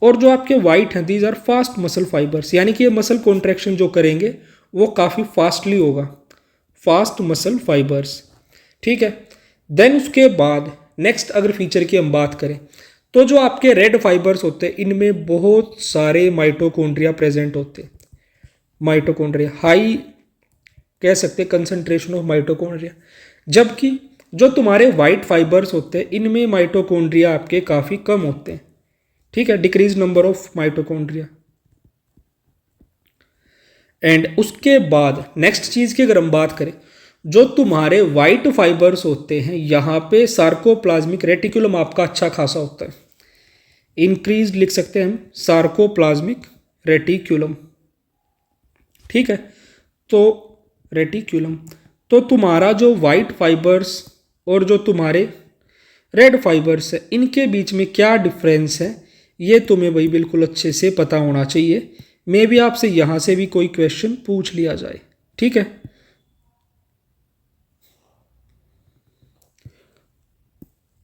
और जो आपके वाइट हैं these are fast muscle fibres, यानी कि ये मसल कॉन्ट्रैक्शन जो करेंगे वो काफ़ी फास्टली होगा, फास्ट मसल फाइबर्स, ठीक है। देन उसके बाद नेक्स्ट अगर फीचर की हम बात करें तो जो आपके रेड फाइबर्स होते हैं इनमें बहुत सारे माइटोकॉन्ड्रिया प्रेजेंट होते हैं। माइटोकॉन्ड्रिया हाई कह सकते हैं कंसंट्रेशन ऑफ माइटोकॉन्ड्रिया, जबकि जो तुम्हारे वाइट फाइबर्स होते हैं इनमें माइटोकॉन्ड्रिया आपके काफ़ी कम होते हैं, ठीक है, decrease number of mitochondria. And उसके बाद नेक्स्ट चीज़ की अगर हम बात करें, जो तुम्हारे वाइट फाइबर्स होते हैं यहाँ पे सार्कोप्लाज्मिक रेटिकुलम आपका अच्छा खासा होता है, इंक्रीज लिख सकते हैं हम सार्कोप्लाज्मिक रेटिकुलम, ठीक है। तो रेटिकुलम, तो तुम्हारा जो वाइट फाइबर्स और जो तुम्हारे रेड फाइबर्स है इनके बीच में क्या डिफरेंस है ये तुम्हें भाई बिल्कुल अच्छे से पता होना चाहिए। मे भी आपसे यहाँ से भी कोई क्वेश्चन पूछ लिया जाए, ठीक है।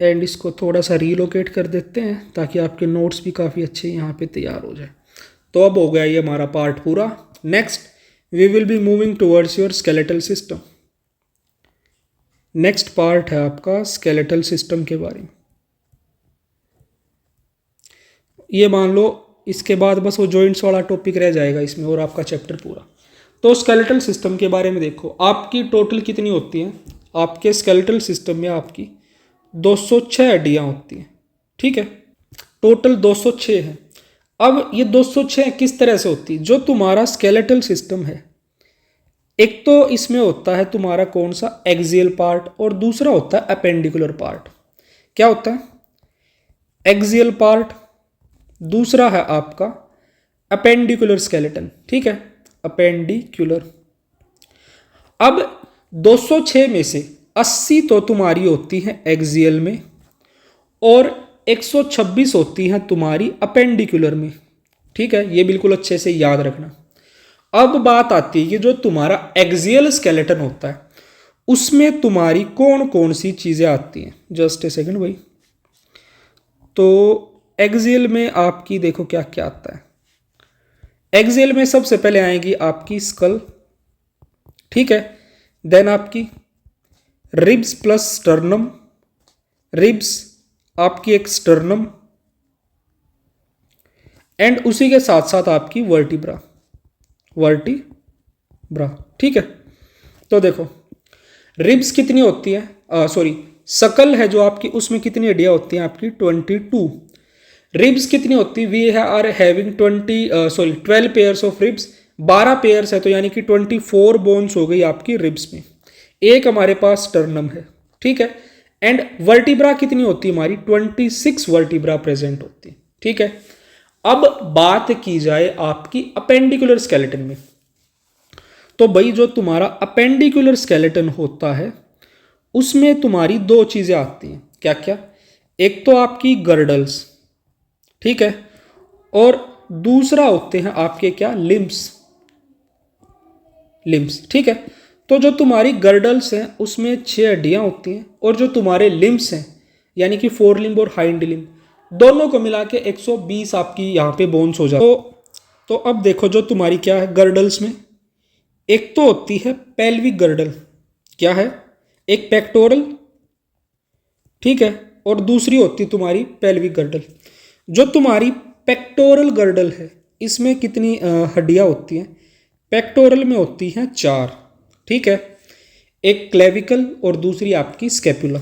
एंड इसको थोड़ा सा रीलोकेट कर देते हैं ताकि आपके नोट्स भी काफ़ी अच्छे यहाँ पे तैयार हो जाए। तो अब हो गया ये हमारा पार्ट पूरा। Next we will be moving towards your skeletal system. Next part है आपका स्केलेटल सिस्टम के बारे में। ये मान लो इसके बाद बस वो जॉइंट्स वाला टॉपिक रह जाएगा इसमें और आपका चैप्टर पूरा। तो स्केलेटल सिस्टम के बारे में देखो, आपकी टोटल कितनी होती हैं, आपके स्केलेटल सिस्टम में आपकी 206 हड्डियाँ होती हैं, ठीक है, टोटल 206 है। अब ये 206 किस तरह से होती है, जो तुम्हारा स्केलेटल सिस्टम है एक तो इसमें होता है तुम्हारा कौन सा एक्सियल पार्ट और दूसरा होता है अपेंडिकुलर पार्ट। क्या होता है एक्सियल पार्ट, दूसरा है आपका अपेंडिकुलर स्केलेटन, ठीक है, अपेंडिकुलर। अब 206 में से 80 तो तुम्हारी होती हैं एक्सियल में और 126 होती हैं तुम्हारी अपेंडिकुलर में, ठीक है, ये बिल्कुल अच्छे से याद रखना। अब बात आती है कि जो तुम्हारा एक्सियल स्केलेटन होता है उसमें तुम्हारी कौन कौन सी चीज़ें आती हैं, जस्ट ए सेकंड भाई। तो एक्सियल में आपकी देखो क्या क्या आता है। एक्सियल में सबसे पहले आएगी आपकी स्कल, ठीक है, देन आपकी रिब्स प्लस स्टर्नम, रिब्स आपकी एक स्टर्नम एंड उसी के साथ साथ आपकी वर्टिब्रा, वर्टिब्रा, ठीक है। तो देखो रिब्स कितनी होती है, सॉरी सकल है जो आपकी, उसमें कितनी हड्डियां होती हैं आपकी 22। रिब्स कितनी होती है, we are having 12 pairs of ribs, 12 pairs है तो यानी कि 24 बोन्स हो गई आपकी रिब्स में। एक हमारे पास स्टर्नम है, ठीक है। एंड वर्टिब्रा कितनी होती है हमारी 26 वर्टिब्रा प्रेजेंट होती है, ठीक है। अब बात की जाए आपकी अपेंडिकुलर स्केलेटन में, तो भाई जो तुम्हारा अपेंडिकुलर स्केलेटन होता है उसमें तुम्हारी दो चीजें आती हैं, क्या क्या, एक तो आपकी गर्डल्स, ठीक है, और दूसरा होते हैं आपके क्या लिम्स, ठीक है। तो जो तुम्हारी गर्डल्स हैं उसमें 6 हड्डियां होती हैं, और जो तुम्हारे लिम्स हैं यानी कि फोर लिम्ब और हाइंड लिम्ब दोनों को मिला के 120 आपकी यहाँ पे बोन्स हो जाते। तो अब देखो जो तुम्हारी क्या है गर्डल्स में, एक तो होती है पेल्विक गर्डल, क्या है, एक पेक्टोरल, ठीक है, और दूसरी होती है तुम्हारी पेल्विक गर्डल। जो तुम्हारी पेक्टोरल गर्डल है इसमें कितनी हड्डियां होती हैं, पेक्टोरल में होती हैं 4, ठीक है, एक क्लेविकल और दूसरी आपकी स्कैपुला,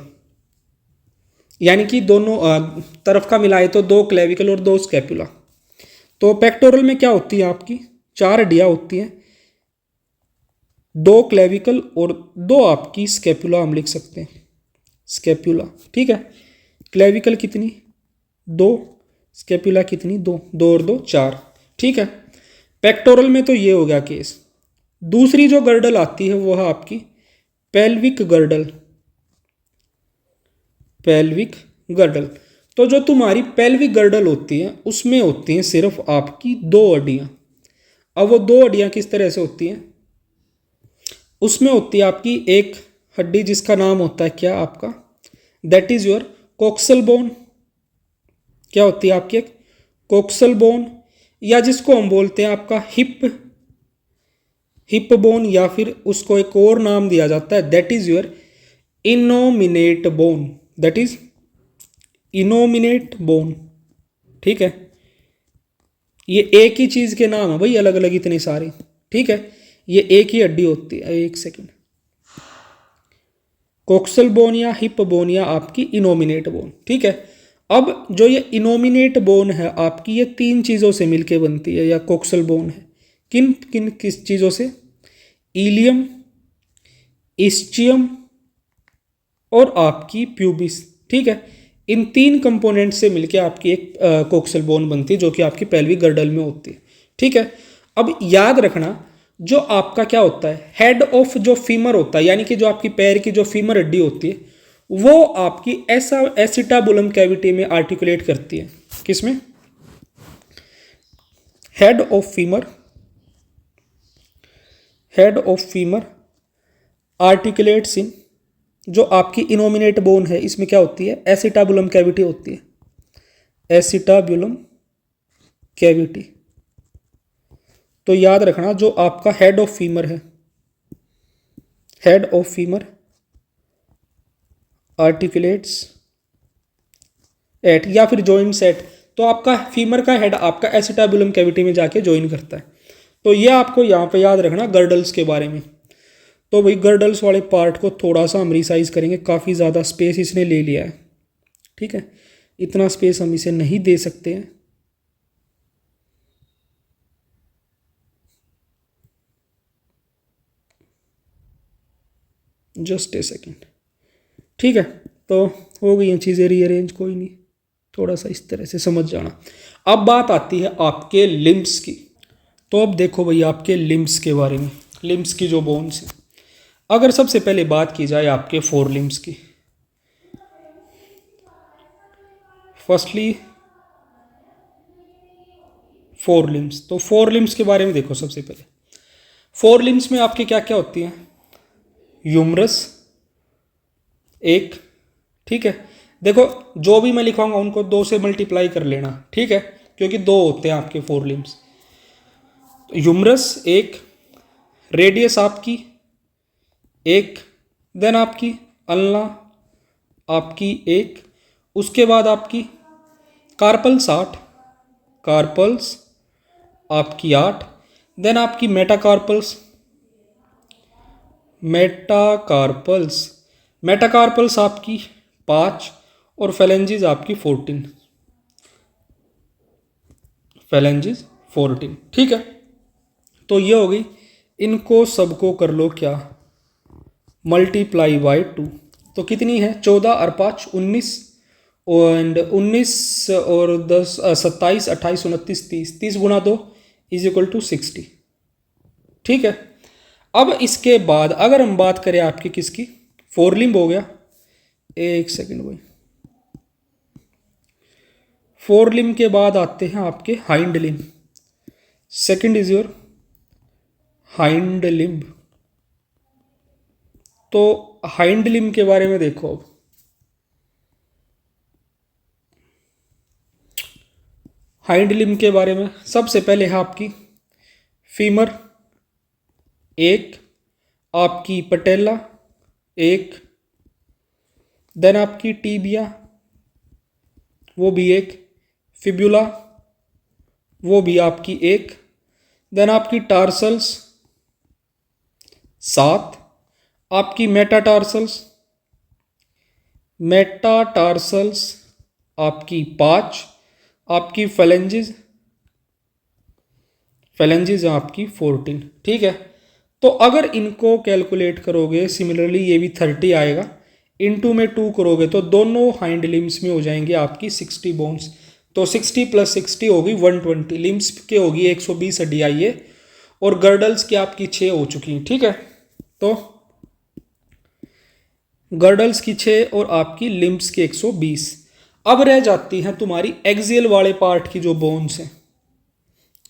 यानी कि दोनों तरफ का मिलाए तो 2 क्लेविकल और 2 स्कैपुला। तो पेक्टोरल में क्या होती है आपकी 4 हड्डियां होती हैं, 2 क्लेविकल और 2 आपकी स्कैपुला हम लिख सकते हैं, स्कैपुला, ठीक है। क्लेविकल कितनी 2, स्कैपुला कितनी 2, 2 और 2 4, ठीक है। पेक्टोरल में तो ये हो गया केस। दूसरी जो गर्डल आती है वो है आपकी पेल्विक गर्डल, पेल्विक गर्डल। तो जो तुम्हारी पेल्विक गर्डल होती है उसमें होती हैं सिर्फ आपकी 2 हड्डियां। अब वो 2 हड्डियां किस तरह से होती हैं, उसमें होती है आपकी एक हड्डी जिसका नाम होता है क्या आपका, that is your coxal bone. क्या होती है आपकी, एक कोक्सल बोन, या जिसको हम बोलते हैं आपका हिप बोन, या फिर उसको एक और नाम दिया जाता है that is your innominate bone, that is innominate bone, ठीक है। ये एक ही चीज के नाम है भाई, अलग अलग इतने सारे, ठीक है, ये एक ही हड्डी होती है। एक सेकेंड, कोक्सल बोन या हिप बोन या आपकी इनोमिनेट बोन, ठीक है। अब जो ये इनोमिनेट बोन है आपकी, ये 3 चीज़ों से मिलके बनती है, या कोक्सल बोन है, किस चीज़ों से, इलियम, इस्चियम और आपकी प्यूबिस, ठीक है। इन 3 कंपोनेंट से मिलके आपकी एक कोक्सल बोन बनती है जो कि आपकी पेल्विक गर्डल में होती है, ठीक है। अब याद रखना जो आपका क्या होता है, हेड ऑफ जो फीमर होता है, यानी कि जो आपकी पैर की जो फीमर हड्डी होती है वो आपकी एसिटाबुलम कैविटी में आर्टिकुलेट करती है, किसमें, हेड ऑफ फीमर आर्टिकुलेट्स इन, जो आपकी इनोमिनेट बोन है इसमें क्या होती है, एसिटाबुलम कैविटी होती है, एसिटाबुलम कैविटी। तो याद रखना जो आपका हेड ऑफ फीमर है, head of femur articulates at, या फिर जॉइंट्स एट, तो आपका फीमर का हेड आपका एसिटाबुलम कैविटी में जाके ज्वाइन करता है। तो ये आपको यहाँ पे याद रखना गर्डल्स के बारे में। तो भाई गर्डल्स वाले पार्ट को थोड़ा सा हम रिसाइज करेंगे, काफ़ी ज़्यादा स्पेस इसने ले लिया है, ठीक है, इतना स्पेस हम इसे नहीं दे सकते हैं। जस्ट ए सेकेंड, ठीक है। तो हो गई हैं चीज़ें रीअरेंज, कोई नहीं, थोड़ा सा इस तरह से समझ जाना। अब बात आती है आपके लिम्स की। तो अब देखो भाई आपके लिम्स के बारे में, लिम्स की जो बोन्स हैं, अगर सबसे पहले बात की जाए आपके 4 लिम्स की, फर्स्टली 4 लिम्स। तो 4 लिम्स के बारे में देखो सबसे पहले, 4 लिम्स में आपके क्या क्या होती हैं, ह्यूमरस एक, ठीक है। देखो जो भी मैं लिखाऊंगा उनको 2 से मल्टीप्लाई कर लेना, ठीक है, क्योंकि 2 होते हैं आपके 4 लिम्स। ह्यूमरस एक, रेडियस आपकी एक, देन आपकी अल्ना आपकी एक, उसके बाद आपकी कार्पल्स 8, कार्पल्स आपकी 8, देन आपकी मेटाकार्पल्स आपकी 5, और फेलेंजिस आपकी 14, फेलेंजिस 14, ठीक है। तो ये हो गई, इनको सबको कर लो क्या, मल्टीप्लाई बाई 2, तो कितनी है 14 और 5 19, एंड 19 और 10 27 28 29 30, 30 गुना 2 इज इक्वल टू 60, ठीक है। अब इसके बाद अगर हम बात करें आपकी किसकी, 4 लिम्ब हो गया, एक सेकेंड भाई, 4 लिम्ब के बाद आते हैं आपके hind limb, second is your hind limb, तो हाइंड लिम के बारे में देखो। अब हाइंड लिम के बारे में सबसे पहले है आपकी फीमर एक, आपकी पटेला एक, देन आपकी टीबिया वो भी एक, फिब्यूला वो भी आपकी एक, देन आपकी टार्सल्स 7, आपकी मेटाटार्सल्स आपकी 5, आपकी फेलेंजेस आपकी 14। ठीक है, तो अगर इनको कैलकुलेट करोगे सिमिलरली ये भी 30 आएगा, इनटू में 2 करोगे तो दोनों हाइंड लिम्स में हो जाएंगे आपकी 60 बोन्स। तो 60 + 60 होगी 120, लिम्स के होगी 120 हड्डी आई है, और गर्डल्स की आपकी 6 हो चुकी हैं। ठीक है, तो गर्डल्स की 6 और आपकी लिम्स की 120। अब रह जाती हैं तुम्हारी एक्सियल वाले पार्ट की जो बोन्स हैं।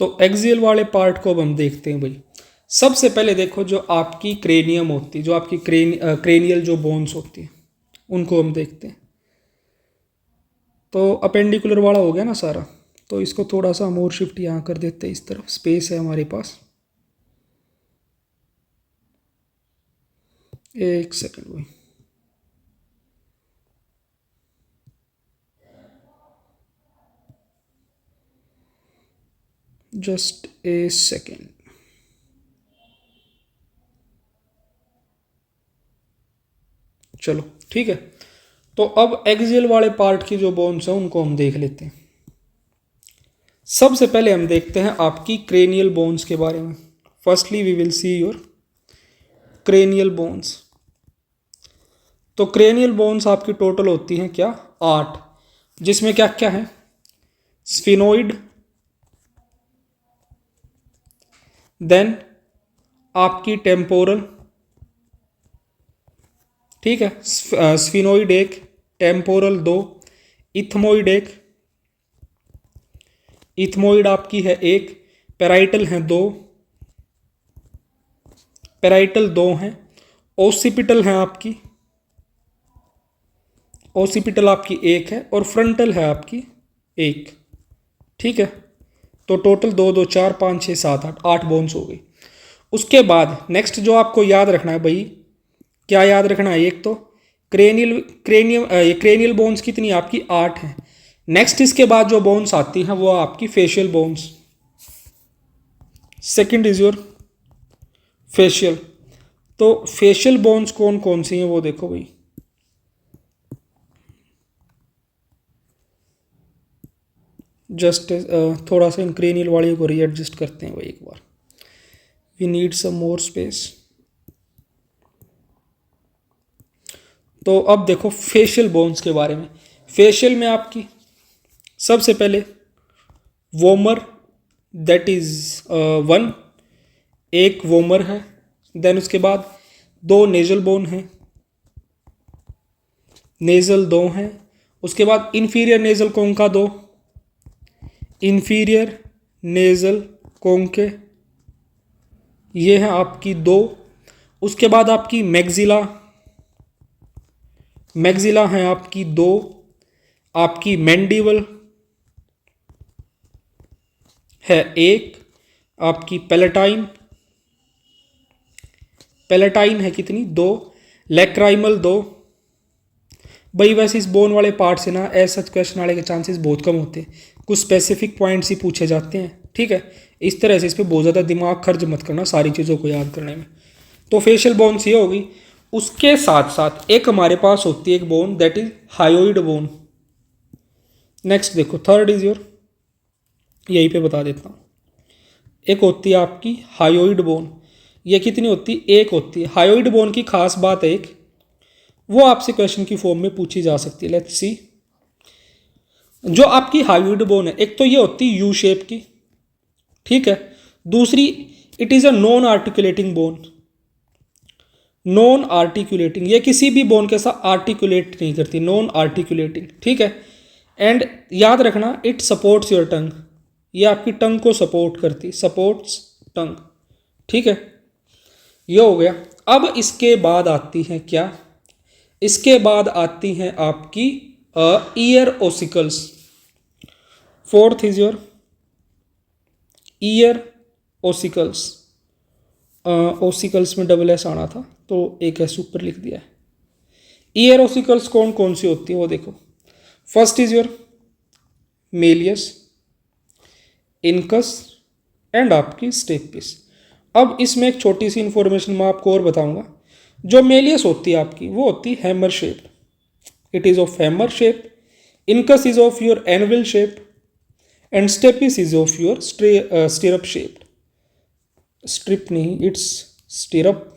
तो एक्सियल वाले पार्ट को अब हम देखते हैं भाई। सबसे पहले देखो जो आपकी क्रेनियम होती है, जो आपकी क्रेनियल जो बोन्स होती है उनको हम देखते हैं। तो अपेंडिकुलर वाला हो गया ना सारा, तो इसको थोड़ा सा हम और शिफ्ट यहाँ कर देते हैं, इस तरफ स्पेस है हमारे पास। एक सेकंड भाई, जस्ट ए सेकेंड। चलो ठीक है, तो अब एक्सियल वाले पार्ट की जो बोन्स हैं उनको हम देख लेते हैं। सबसे पहले हम देखते हैं आपकी क्रेनियल बोन्स के बारे में। Firstly we will see your cranial bones. तो क्रेनियल बोन्स आपकी टोटल होती हैं क्या 8, जिसमें क्या क्या है, स्फिनोइड, देन आपकी टेम्पोरल, ठीक है, स्फिनोइड 1, टेम्पोरल 2, इथमोइड 1, इथमोइड आपकी है 1, पेराइटल हैं 2, पेराइटल 2 हैं, ओसिपिटल हैं आपकी, ओसिपिटल आपकी 1 है, और फ्रंटल है आपकी 1। ठीक है, तो टोटल 2 2 4 5 6 7 8 8 बोन्स हो गई। उसके बाद नेक्स्ट जो आपको याद रखना है भाई, क्या याद रखना है, एक तो क्रेनियल बोन्स कितनी आपकी 8 हैं। नेक्स्ट इसके बाद जो बोन्स आती हैं वो आपकी facial bones. Second is your facial. तो फेशियल बोन्स कौन कौन सी हैं वो देखो भाई। जस्ट थोड़ा सा इन क्रेनियल वाले को रीएडजस्ट करते हैं भाई एक बार, we need some more space. तो अब देखो फेशियल बोन्स के बारे में। फेशियल में आपकी सबसे पहले वोमर, दैट इज 1, एक वोमर है, देन उसके बाद 2 नेजल बोन हैं, नेजल 2 हैं, उसके बाद इंफीरियर नेजल कोंका 2, इंफीरियर नेजल कोंके ये है आपकी 2। उसके बाद आपकी मैग्जिला, मैग्जिला है आपकी 2, आपकी मैंडिबल है 1, आपकी पैलेटाइन, पैलेटाइन है कितनी 2, लैक्राइमल 2। भाई वैसे इस बोन वाले पार्ट से ना ऐसा क्वेश्चन आने के चांसेस बहुत कम होते हैं, कुछ स्पेसिफिक पॉइंट्स ही पूछे जाते हैं। ठीक है, इस तरह से इस पर बहुत ज़्यादा दिमाग खर्च मत करना सारी चीज़ों को याद करने में। तो फेशियल बोन्स ये होगी। उसके साथ साथ एक हमारे पास होती है एक bone, that is hyoid bone. Next देखो थर्ड इज योर, यहीं पे बता देता हूँ, एक होती है आपकी हायोइड बोन। ये कितनी होती है, एक होती है। हायोइड बोन की खास बात है एक, वो आपसे क्वेश्चन की फॉर्म में पूछी जा सकती है। लेट्स सी, जो आपकी हायोइड बोन है एक तो ये होती है यू शेप की, ठीक है। दूसरी, it is a non articulating bone. Non articulating, ये किसी भी बोन के साथ आर्टिकुलेट नहीं करती, नॉन आर्टिकुलेटिंग, ठीक है। एंड याद रखना, इट सपोर्ट्स योर टंग, ये आपकी टंग को सपोर्ट करती, सपोर्ट्स टंग, ठीक है। ये हो गया। अब इसके बाद आती हैं क्या, इसके बाद आती हैं आपकी year ossicles. Fourth is your year ossicles. Ossicles में डबल एस आना था तो एक एस ऊपर लिख दिया है। ईयर ओसिकल्स कौन कौन सी होती है वो देखो। First is your Méliès, incus and आपकी स्टेपिस। अब इसमें एक छोटी सी इंफॉर्मेशन मैं आपको और बताऊंगा। जो मेलियस होती है आपकी वो होती है hammer shape, it is of hammer shape. Incus is of your anvil shape and stapes is of your stirrup shape. Strip नहीं, इट्स स्टिरअप।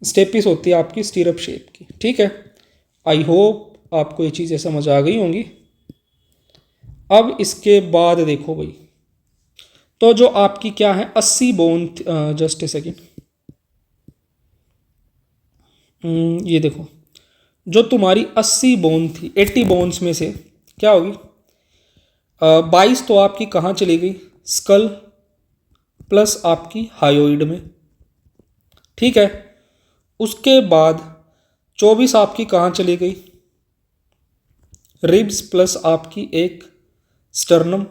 स्टेपिस होती है आपकी स्टिरअप शेप की, ठीक है। आई होप आपको ये चीज़ें समझ आ गई होंगी। अब इसके बाद देखो भाई, तो जो आपकी क्या है 80 बोन, जस्ट ए सेकेंड, ये देखो जो तुम्हारी 80 बोन थी, 80 बोन्स में से क्या होगी, 22 तो आपकी कहाँ चली गई, स्कल प्लस आपकी हायोइड में, ठीक है। उसके बाद 24 आपकी कहाँ चली गई, रिब्स प्लस आपकी एक स्टर्नम,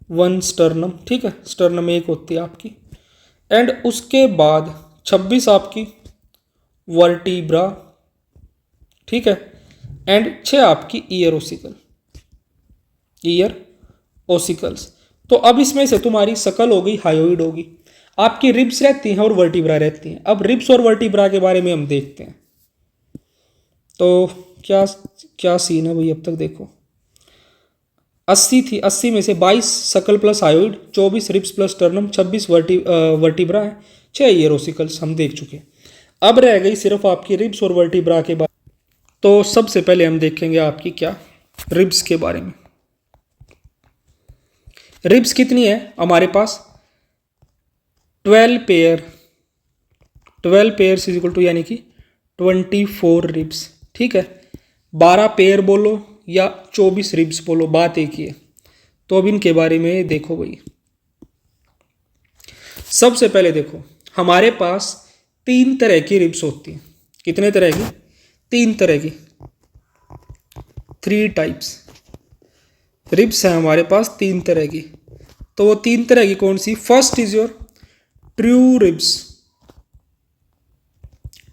1 स्टर्नम, ठीक है, स्टर्नम एक होती है आपकी। एंड उसके बाद 26 आपकी वर्टिब्रा, ठीक है। एंड 6 आपकी ईयर ओसिकल, ईयर ओसिकल्स। तो अब इसमें से तुम्हारी सकल हो गई, हायोइड होगी, आपकी रिब्स रहती हैं और वर्टिब्रा रहती हैं। अब रिब्स और वर्टिब्रा के बारे में हम देखते हैं। तो क्या क्या सीन है भाई, अब तक देखो 80 थी, 80 में से 22 सकल plus hyoid, 24 ribs plus sternum, 26 vertebra है, 6 ईयर ओसिकल्स हम देख चुके। अब रह गई सिर्फ आपकी रिब्स और वर्टिब्रा के बारे। तो सबसे पहले हम देखेंगे आपकी क्या, रिब्स के बारे में। रिब्स कितनी है हमारे पास, 12 pair, 12 pairs is equal to यानी कि 24 रिब्स, ठीक है। 12 पेयर बोलो या 24 रिब्स बोलो, बात एक ही है। तो अब इनके बारे में देखो भाई। सबसे पहले देखो हमारे पास 3 तरह की रिब्स होती हैं। कितने तरह की, 3 तरह की, 3 टाइप्स रिब्स है हमारे पास, 3 तरह की। तो वो 3 तरह की कौन सी, first is your true ribs,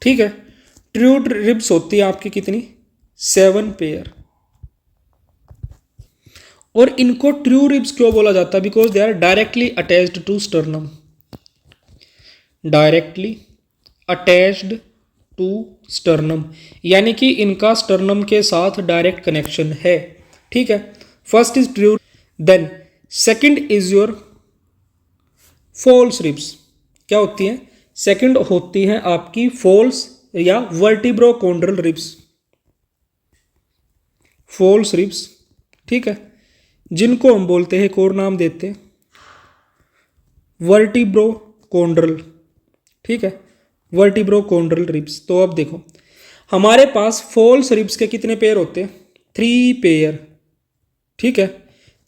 ठीक है। ट्रू रिब्स होती है आपकी कितनी, 7 पेयर। और इनको ट्रू रिब्स क्यों बोला जाता है, because they are directly attached to sternum, directly attached to sternum, यानी कि इनका स्टर्नम के साथ डायरेक्ट कनेक्शन है, ठीक है। First is true, then second is your false ribs. क्या होती हैं, सेकंड होती हैं आपकी फॉल्स या वर्टिब्रोकोंड्रल रिब्स, फॉल्स रिब्स, ठीक है, जिनको हम बोलते हैं, एक और नाम देते हैं वर्टिब्रोकोंड्रल, ठीक है, वर्टिब्रोकोंड्रल रिब्स। तो अब देखो हमारे पास फॉल्स रिब्स के कितने पेयर होते हैं, 3 पेयर, ठीक है,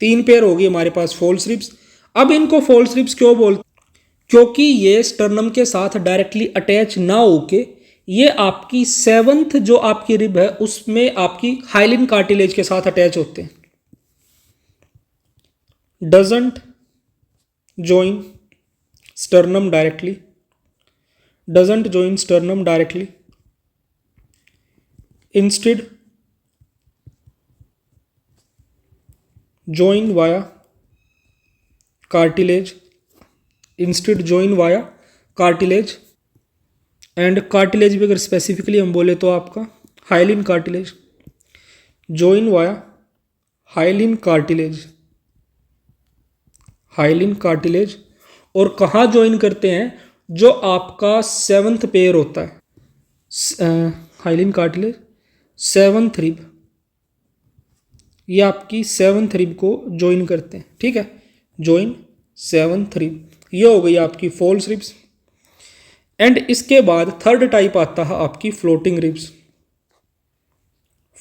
3 पेयर होगी हमारे पास फॉल्स रिब्स। अब इनको फॉल्स रिब्स क्यों बोलते, क्योंकि ये स्टर्नम के साथ डायरेक्टली अटैच ना होके ये आपकी 7th जो आपकी रिब है उसमें आपकी हाइलिन कार्टिलेज के साथ अटैच होते हैं। Doesn't join sternum directly, doesn't join sternum directly, instead join via cartilage, instead join via cartilage, and cartilage भी अगर स्पेसिफिकली हम बोले तो आपका hyaline cartilage, join via hyaline cartilage, hyaline cartilage. और कहाँ ज्वाइन करते हैं, जो आपका 7th पेयर होता है, हाइलिन कार्टिलेज 7th रिब, ये आपकी 7th रिब को ज्वाइन करते हैं, ठीक है, ज्वाइन 7th रिब। ये हो गई आपकी फॉल्स रिब्स। एंड इसके बाद थर्ड टाइप आता है आपकी floating ribs,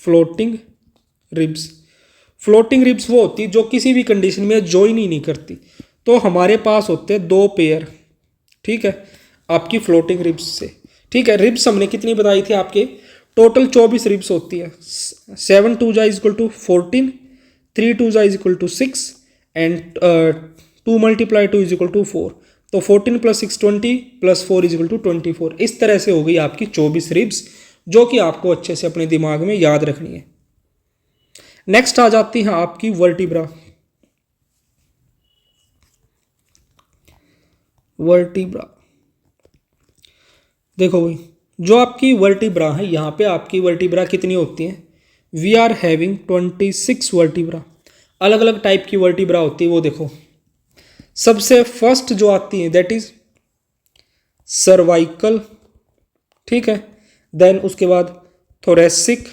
floating ribs. Floating ribs वो होती जो किसी भी कंडीशन में ज्वाइन ही नहीं करती। तो हमारे पास होते हैं 2 पेयर, ठीक है। आपकी फ्लोटिंग रिब्स से। ठीक है, रिब्स हमने कितनी बताई थी आपके, टोटल 24 रिब्स होती है। 7 2 जा इक्वल टू 14, 3 2 जा equal to 6 and 2 multiply 2 is equal to 4। तो 14 + 6 20 + 4 इज इक्वल टू 24। इस तरह से हो गई आपकी 24 रिब्स, जो कि आपको अच्छे से अपने दिमाग में याद रखनी है। नेक्स्ट आ जाती है आपकी वर्टिब्रा। वर्टिब्रा देखो भाई, जो आपकी वर्टिब्रा है, यहाँ पे आपकी वर्टिब्रा कितनी होती हैं, वी आर हैविंग 26 वर्टिब्रा। अलग अलग टाइप की वर्टिब्रा होती है, वो देखो। सबसे फर्स्ट जो आती है दैट इज सर्वाइकल, ठीक है। देन उसके बाद thoracic,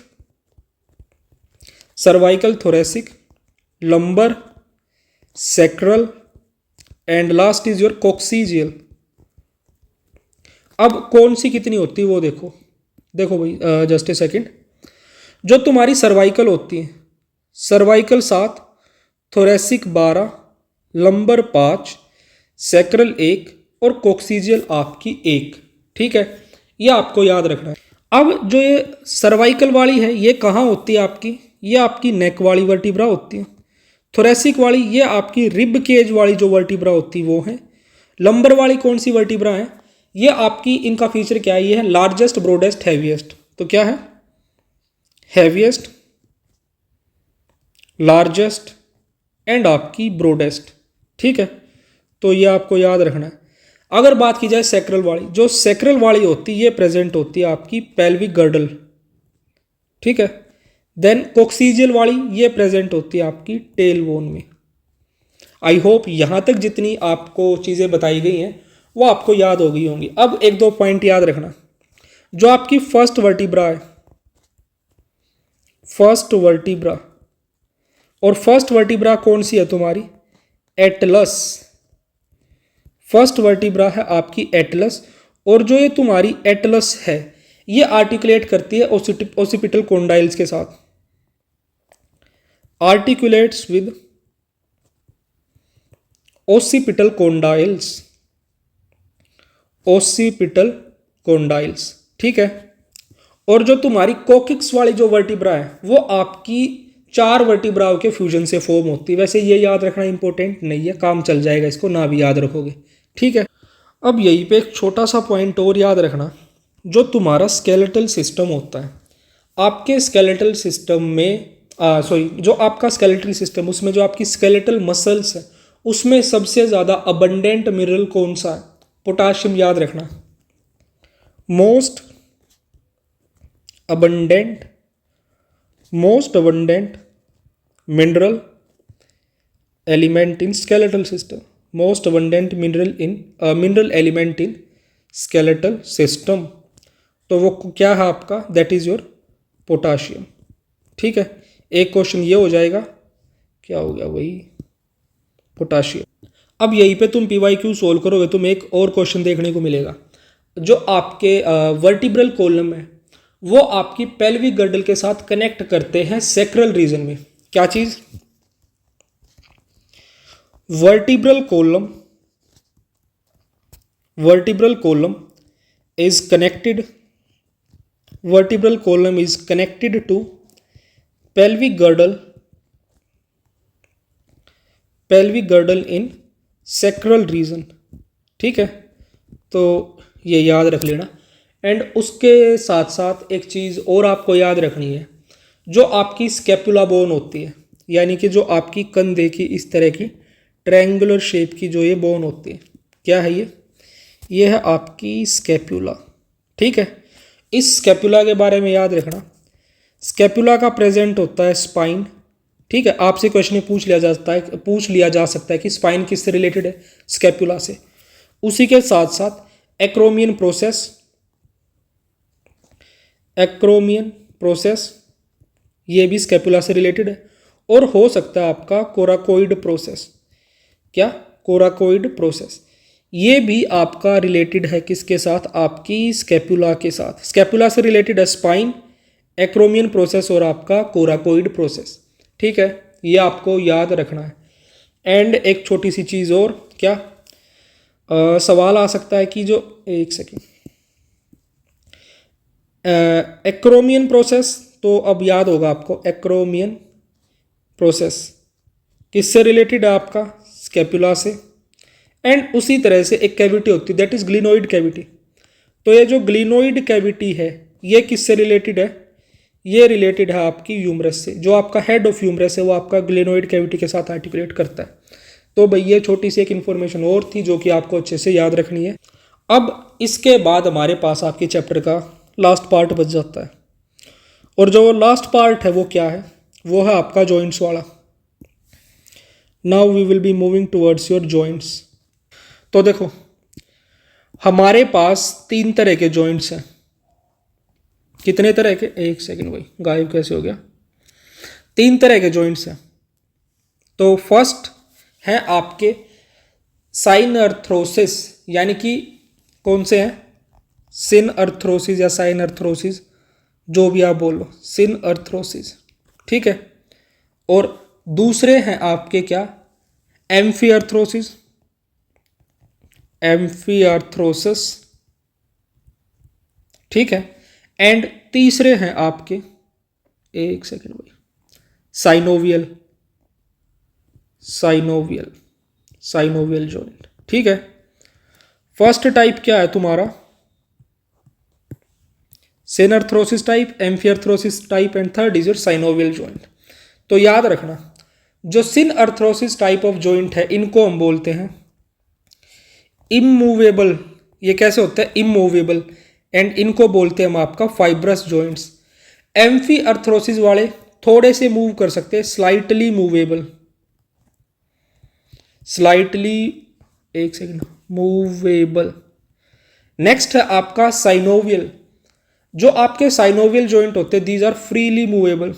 cervical, thoracic, lumbar, sacral and last is your coccygeal. अब कौन सी कितनी होती है वो देखो। देखो भाई जस्ट ए सेकेंड, जो तुम्हारी सर्वाइकल होती है, सर्वाइकल 7, थोरेसिक 12, लंबर 5, सैक्रल 1 और कोक्सीजियल आपकी 1। ठीक है, ये आपको याद रखना है। अब जो ये सर्वाइकल वाली है ये कहाँ होती है आपकी, ये आपकी नेक वाली वर्टिब्रा होती है। थोरेसिक वाली ये आपकी रिब केज वाली जो वर्टिब्रा होती है वो है। लंबर वाली कौन सी वर्टिब्रा है, ये आपकी, इनका फीचर क्या है, ये है लार्जेस्ट, ब्रॉडेस्ट, हैवीएस्ट। तो क्या है, हैवीएस्ट, लार्जेस्ट एंड आपकी ब्रॉडेस्ट। ठीक है, तो ये आपको याद रखना है। अगर बात की जाए सैक्रल वाली, जो सैक्रल वाली होती है ये प्रेजेंट होती है आपकी पेल्विक गर्डल। ठीक है, देन कोक्सीजियल वाली ये प्रेजेंट होती है आपकी टेल बोन में। आई होप यहाँ तक जितनी आपको चीज़ें बताई गई हैं वो आपको याद हो गई होंगी। अब एक दो पॉइंट याद रखना, जो आपकी फर्स्ट वर्टिब्रा है, फर्स्ट वर्टिब्रा, और फर्स्ट वर्टिब्रा कौन सी है तुम्हारी, एटलस। फर्स्ट वर्टिब्रा है आपकी एटलस, और जो ये तुम्हारी एटलस है ये आर्टिकुलेट करती है ओसिपिटल कोंडाइल्स के साथ, आर्टिकुलेट्स विद ओसिपिटल कोंडाइल्स, ओसिपिटल कोंडाइल्स। ठीक है, और जो तुम्हारी कोकिक्स वाली जो वर्टिब्रा है वो आपकी 4 वर्टिब्राओं के फ्यूजन से फॉर्म होती है। वैसे ये याद रखना इंपॉर्टेंट नहीं है, काम चल जाएगा इसको ना भी याद रखोगे। ठीक है, अब यहीं पे एक छोटा सा पॉइंट और याद रखना, जो तुम्हारा स्केलेटल सिस्टम होता है, आपके स्केलेटल सिस्टम में जो आपका स्केलेटल सिस्टम, उसमें जो आपकी स्केलेटल मसल्स है उसमें सबसे ज़्यादा अबंडेंट मिनरल कौन सा है, पोटाशियम। याद रखना, most abundant mineral element in skeletal system, most abundant mineral element in skeletal system. तो वो क्या है आपका, दैट इज योर पोटाशियम। ठीक है, एक क्वेश्चन ये हो जाएगा, क्या हो गया, वही पोटाशियम। अब यहीं पे तुम PYQ सोल्व करोगे, तुम्हें एक और क्वेश्चन देखने को मिलेगा। जो आपके वर्टिब्रल कॉलम है वो आपकी पेल्विक गर्डल के साथ कनेक्ट करते हैं सैक्रल रीजन में। क्या चीज, vertebral column is connected to pelvic girdle in sacral region। ठीक है, तो ये याद रख लेना। एंड उसके साथ साथ एक चीज़ और आपको याद रखनी है, जो आपकी स्कैपुला बोन होती है, यानी कि जो आपकी कंधे की इस तरह की ट्रायंगुलर शेप की जो ये बोन होती है, क्या है ये है आपकी स्कैपुला। ठीक है, इस स्कैपुला के बारे में याद रखना, स्कैपुला का प्रेजेंट होता है स्पाइन। ठीक है, आपसे क्वेश्चन में पूछ लिया जा सकता है कि स्पाइन किससे रिलेटेड है, स्कैपुला से। उसी के साथ साथ एक्रोमियन प्रोसेस ये भी स्कैपुला से रिलेटेड है। और हो सकता है आपका कोराकोइड प्रोसेस, क्या, कोराकोइड प्रोसेस, ये भी आपका रिलेटेड है किसके साथ, आपकी स्कैपुला के साथ। स्कैपुला से रिलेटेड है स्पाइन, एक्रोमियन प्रोसेस और आपका कोराकोइड प्रोसेस। ठीक है, ये आपको याद रखना है। एंड एक छोटी सी चीज़ और, क्या, सवाल आ सकता है कि जो एक सेकेंड, एक्रोमियन प्रोसेस, तो अब याद होगा आपको एक्रोमियन प्रोसेस किससे रिलेटेड है आपका, स्कैपुला से। एंड उसी तरह से एक कैविटी होती है दैट इज ग्लिनोइड कैविटी। तो ये जो ग्लिनोइड कैविटी है ये किससे रिलेटेड है, ये रिलेटेड है आपकी ह्यूमरस से। जो आपका हेड ऑफ ह्यूमरस है वो आपका ग्लिनोइड कैविटी के साथ आर्टिकुलेट करता है। तो भाई ये छोटी सी एक इन्फॉर्मेशन और थी जो कि आपको अच्छे से याद रखनी है। अब इसके बाद हमारे पास आपके चैप्टर का लास्ट पार्ट बच जाता है, और जो लास्ट पार्ट है वो क्या है, वो है आपका जॉइंट्स वाला। Now we will be moving towards your joints. तो देखो हमारे पास 3 तरह के जॉइंट्स हैं। कितने तरह के, एक सेकंड भाई गायब कैसे हो गया, 3 तरह के जॉइंट्स हैं। तो फर्स्ट है आपके साइन अर्थरोसिस, यानी कि कौन से हैं, सिन अर्थरोसिस या साइन अर्थरोसिस, जो भी आप बोलो, सिन अर्थरोसिस, ठीक है। और दूसरे हैं आपके क्या, एम्फी अर्थरोसिस, एम्फी अर्थरोसिस, ठीक है। एंड तीसरे हैं आपके, एक सेकेंड भाई, साइनोवियल, साइनोवियल, साइनोवियल जॉइंट, ठीक है। फर्स्ट टाइप क्या है तुम्हारा, synarthrosis type, amphiarthrosis type, and third is your synovial joint. तो याद रखना जो synarthrosis type of joint है इनको हम बोलते हैं इमूवेबल। ये कैसे होता है, इमूवेबल, एंड इनको बोलते हैं हम आपका फाइब्रस जॉइंट्स। एम्फी अर्थरोसिस वाले थोड़े से मूव कर सकते हैं, स्लाइटली मूवेबल, स्लाइटली, एक सेकंड, मूवेबल। नेक्स्ट है आपका साइनोवियल। जो आपके साइनोवियल जॉइंट होते हैं these are freely movable,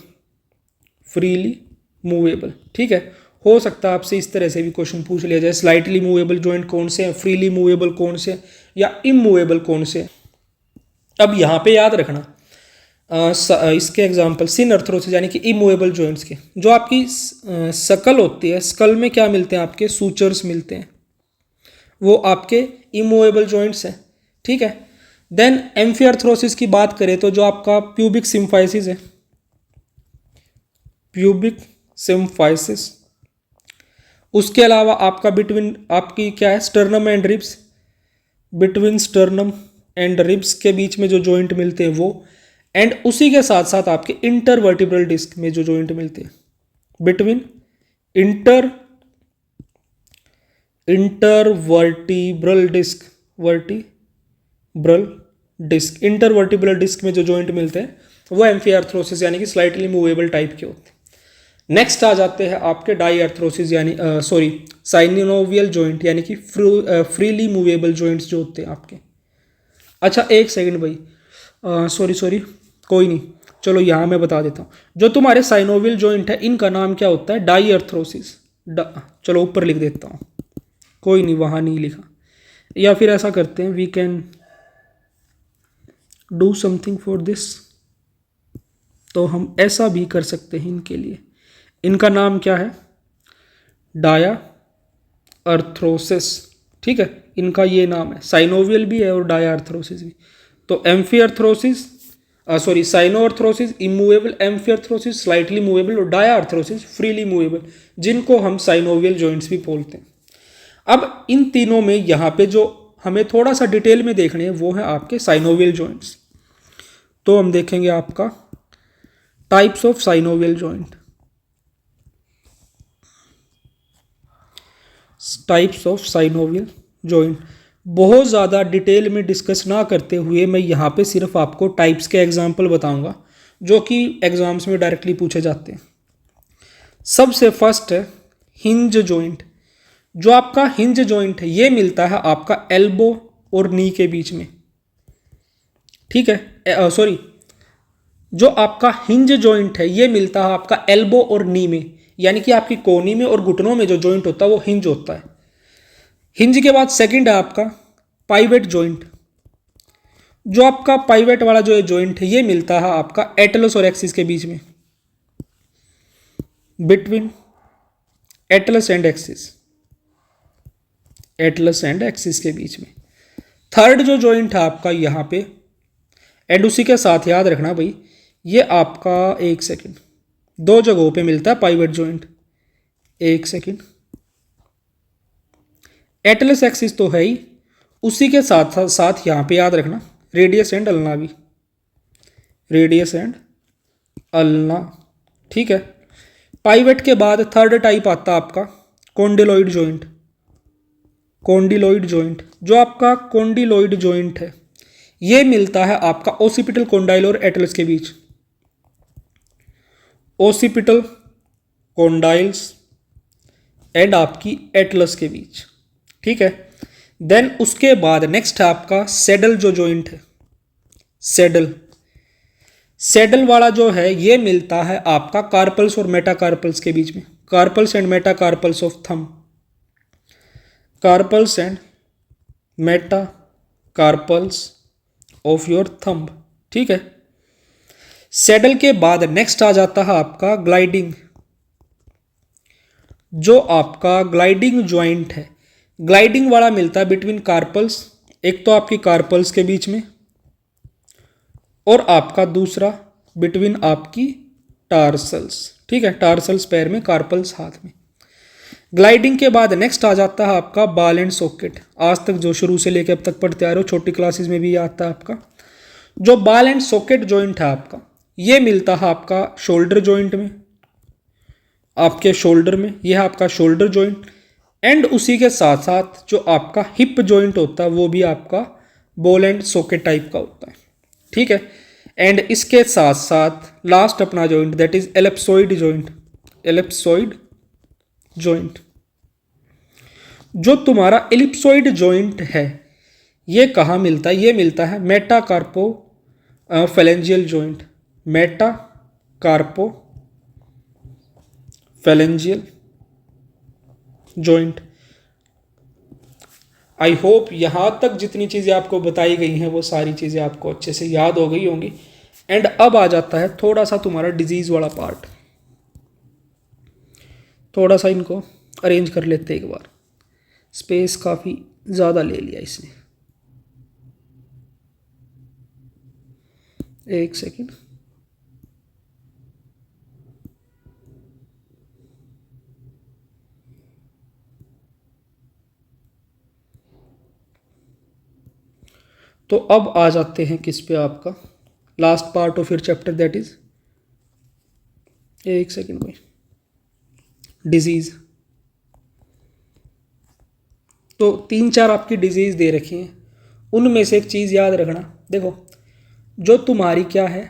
freely movable, ठीक है। हो सकता है आपसे इस तरह से भी क्वेश्चन पूछ लिया जाए, स्लाइटली मूवेबल जॉइंट कौन से हैं, फ्रीली मूवेबल कौन से हैं, या इमूवेबल कौन से हैं। अब यहाँ पे याद रखना इसके एग्जांपल सिन अर्थरोसिस यानी कि इमूवेबल जॉइंट्स के, जो आपकी सकल होती है, स्कल में क्या मिलते हैं आपके, सूचर्स मिलते हैं, वो आपके इमूवेबल जॉइंट्स हैं, ठीक है। देन एम्फी अर्थरोसिस की बात करें तो जो आपका प्यूबिक सिम्फाइसिस है, प्यूबिक सिम्फाइसिस, उसके अलावा आपका बिटवीन आपकी क्या है, sternum and ribs, between sternum and ribs के बीच में जो जॉइंट मिलते हैं वो, एंड उसी के साथ साथ आपके इंटरवर्टिब्रल डिस्क में जो जॉइंट मिलते हैं, between intervertebral disc, vertebral disc, intervertebral disc में जो जॉइंट मिलते हैं वो एम्फी अर्थरोसिस यानी कि स्लाइटली मूवेबल टाइप के होते हैं। नेक्स्ट आ जाते हैं आपके डाई अर्थरोसिस यानी साइनोवियल जॉइंट यानी कि फ्रीली मूवेबल जॉइंट्स जो होते हैं आपके। अच्छा एक सेकंड भाई, सॉरी कोई नहीं, चलो यहाँ मैं बता देता हूँ। जो तुम्हारे साइनोवियल जॉइंट है इनका नाम क्या होता है, डाई अर्थरोसिस। चलो ऊपर लिख देता हूँ, कोई नहीं वहाँ नहीं लिखा, या फिर ऐसा करते हैं we can do something for this, तो हम ऐसा भी कर सकते हैं इनके लिए। इनका नाम क्या है, डाया अर्थरोसिस, ठीक है, इनका ये नाम है, साइनोवियल भी है और डाया अर्थरोसिस भी। तो amphiarthrosis, synarthrosis, immovable, amphiarthrosis slightly movable, और डाया अर्थरोसिस फ्रीली मूवेबल, जिनको हम साइनोवियल जॉइंट्स भी बोलते हैं। अब इन तीनों में यहाँ पे जो हमें थोड़ा सा डिटेल में देखने हैं वो है आपके साइनोवियल जॉइंट्स। तो हम देखेंगे आपका types of synovial joint, types of synovial joint. बहुत ज़्यादा डिटेल में डिस्कस ना करते हुए मैं यहाँ पे सिर्फ आपको टाइप्स के एग्जांपल बताऊंगा जो कि एग्जाम्स में डायरेक्टली पूछे जाते हैं। सबसे फर्स्ट है हिंज जॉइंट। जो आपका हिंज जॉइंट है ये मिलता है आपका एल्बो और नी के बीच में, ठीक है। जो आपका हिंज जॉइंट है ये मिलता है आपका एल्बो और नी में, यानी कि आपकी कोहनी में और घुटनों में जो जॉइंट होता है वो हिंज होता है। हिंज के बाद सेकंड है आपका पाइवेट जॉइंट। जो आपका पाइवेट वाला जो जॉइंट है ये मिलता है आपका एटलस और एक्सिस के बीच में, between Atlas and axis, Atlas and axis के बीच में। थर्ड जो जॉइंट है आपका यहाँ पे, एंड उसी के साथ याद रखना भाई ये आपका, एक सेकंड, दो जगहों पे मिलता है पाइवट जॉइंट। एक सेकंड, एटलस एक्सिस तो है ही, उसी के साथ साथ यहाँ पे याद रखना रेडियस एंड अल्ना भी, रेडियस एंड अल्ना। ठीक है, पाइवट के बाद थर्ड टाइप आता है आपका कॉन्डिलॉइड जॉइंट। कॉन्डिलॉइड जॉइंट, जो आपका कॉन्डिलॉइड जॉइंट है ये मिलता है आपका ओसिपिटल कॉन्डाइल और एटलस के बीच। ओसिपिटल कॉन्डाइल्स एंड आपकी एटलस के बीच। ठीक है, देन उसके बाद नेक्स्ट है आपका सैडल जो जॉइंट है। सैडल, सैडल वाला जो है ये मिलता है आपका कार्पल्स और मेटाकार्पल्स के बीच में। Carpals and metacarpals of thumb, carpals and metacarpals of your thumb. ठीक है, सैडल के बाद नेक्स्ट आ जाता है आपका ग्लाइडिंग। जो आपका ग्लाइडिंग जॉइंट है, ग्लाइडिंग वाला मिलता है बिटवीन कार्पल्स, एक तो आपकी कार्पल्स के बीच में और आपका दूसरा बिटवीन आपकी टार्सल्स। ठीक है, टार्सल्स पैर में, कार्पल्स हाथ में। ग्लाइडिंग के बाद नेक्स्ट आ जाता है आपका बॉल एंड सॉकेट। आज तक जो शुरू से लेकर अब तक पढ़ते आ रहे हो, छोटी क्लासेस में भी आता है आपका। जो बॉल एंड सॉकेट जॉइंट है आपका ये मिलता है आपका शोल्डर जॉइंट में, आपके शोल्डर में, यह है आपका शोल्डर जॉइंट। एंड उसी के साथ साथ जो आपका हिप जॉइंट होता है वो भी आपका बॉल एंड सॉकेट टाइप का होता है। ठीक है, एंड इसके साथ साथ लास्ट अपना joint that is ellipsoid joint. Ellipsoid joint, जो तुम्हारा एलिप्सॉइड जॉइंट है ये कहाँ मिलता है? ये मिलता है मेटाकार्पो फेलेंजियल जॉइंट। मेटाकार्पो फेलेंजियल जॉइंट। आई होप यहाँ तक जितनी चीज़ें आपको बताई गई हैं वो सारी चीज़ें आपको अच्छे से याद हो गई होंगी। एंड अब आ जाता है थोड़ा सा तुम्हारा डिजीज़ वाला पार्ट। थोड़ा सा इनको अरेंज कर लेते एक बार, स्पेस काफ़ी ज़्यादा ले लिया इसने। एक सेकेंड, तो अब आ जाते हैं किस पे, आपका last part of your chapter that is, एक सेकेंड भाई, डिजीज़। तो 3-4 आपकी डिजीज़ दे रखी हैं, उनमें से एक चीज़ याद रखना। देखो जो तुम्हारी क्या है,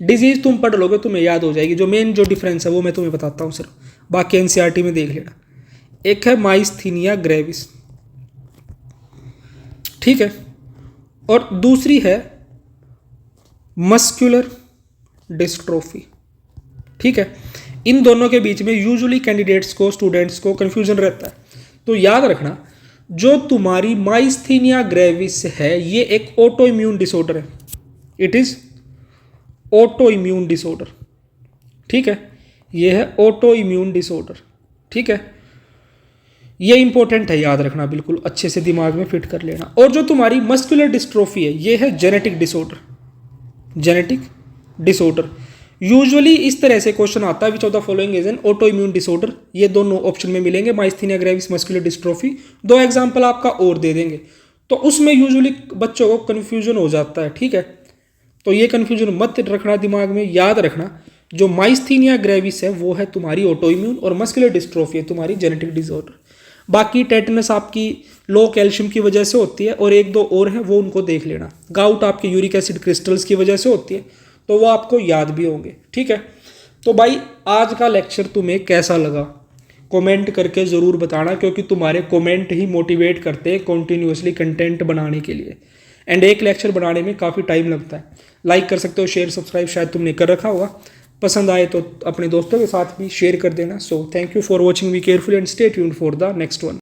डिजीज़ तुम पढ़ लोगे तुम्हें याद हो जाएगी। जो मेन जो डिफरेंस है वो मैं तुम्हें बताता हूँ सिर्फ, बाकी एनसीईआरटी में देख लेना। एक है माइस्थीनिया ग्रेविस, ठीक है, और दूसरी है मस्कुलर डिस्ट्रोफी। ठीक है, इन दोनों के बीच में यूजुअली कैंडिडेट्स को, स्टूडेंट्स को कन्फ्यूजन रहता है। तो याद रखना जो तुम्हारी माइस्थीनिया ग्रेविस है ये एक ऑटो इम्यून डिसऑर्डर है। It is auto immune disorder. ठीक है, ये है ऑटो इम्यून डिसऑर्डर। ठीक है, ये इंपॉर्टेंट है, याद रखना, बिल्कुल अच्छे से दिमाग में फिट कर लेना। और जो तुम्हारी मस्कुलर डिस्ट्रोफी है ये है genetic disorder. Genetic disorder usually इस तरह से क्वेश्चन आता है, which of the following is an autoimmune disorder. ये दोनों ऑप्शन में मिलेंगे, myasthenia gravis, muscular dystrophy. 2 example आपका और दे देंगे, तो उसमें यूजुअली बच्चों को कन्फ्यूजन हो जाता है। ठीक है, तो ये कन्फ्यूजन मत रखना दिमाग में, याद रखना जो माइस्थीनिया ग्रेविस है वो है तुम्हारी ऑटो इम्यून और मस्कुलर डिस्ट्रोफी है तुम्हारी जेनेटिक डिसऑर्डर। बाकी टेटनस आपकी लो कैल्शियम की वजह से होती है, और 1-2 और हैं वो उनको देख लेना। गाउट आपके यूरिक एसिड क्रिस्टल्स की वजह से होती है, तो वो आपको याद भी होंगे। ठीक है, तो भाई आज का लेक्चर तुम्हें कैसा लगा कमेंट करके ज़रूर बताना, क्योंकि तुम्हारे कमेंट ही मोटिवेट करते हैं कॉन्टीन्यूसली कंटेंट बनाने के लिए। एंड एक लेक्चर बनाने में काफ़ी टाइम लगता है। लाइक कर सकते हो, शेयर सब्सक्राइब शायद तुमने कर रखा होगा, पसंद आए तो अपने दोस्तों के साथ भी शेयर कर देना। So thank you for watching, be careful and stay tuned for the next one.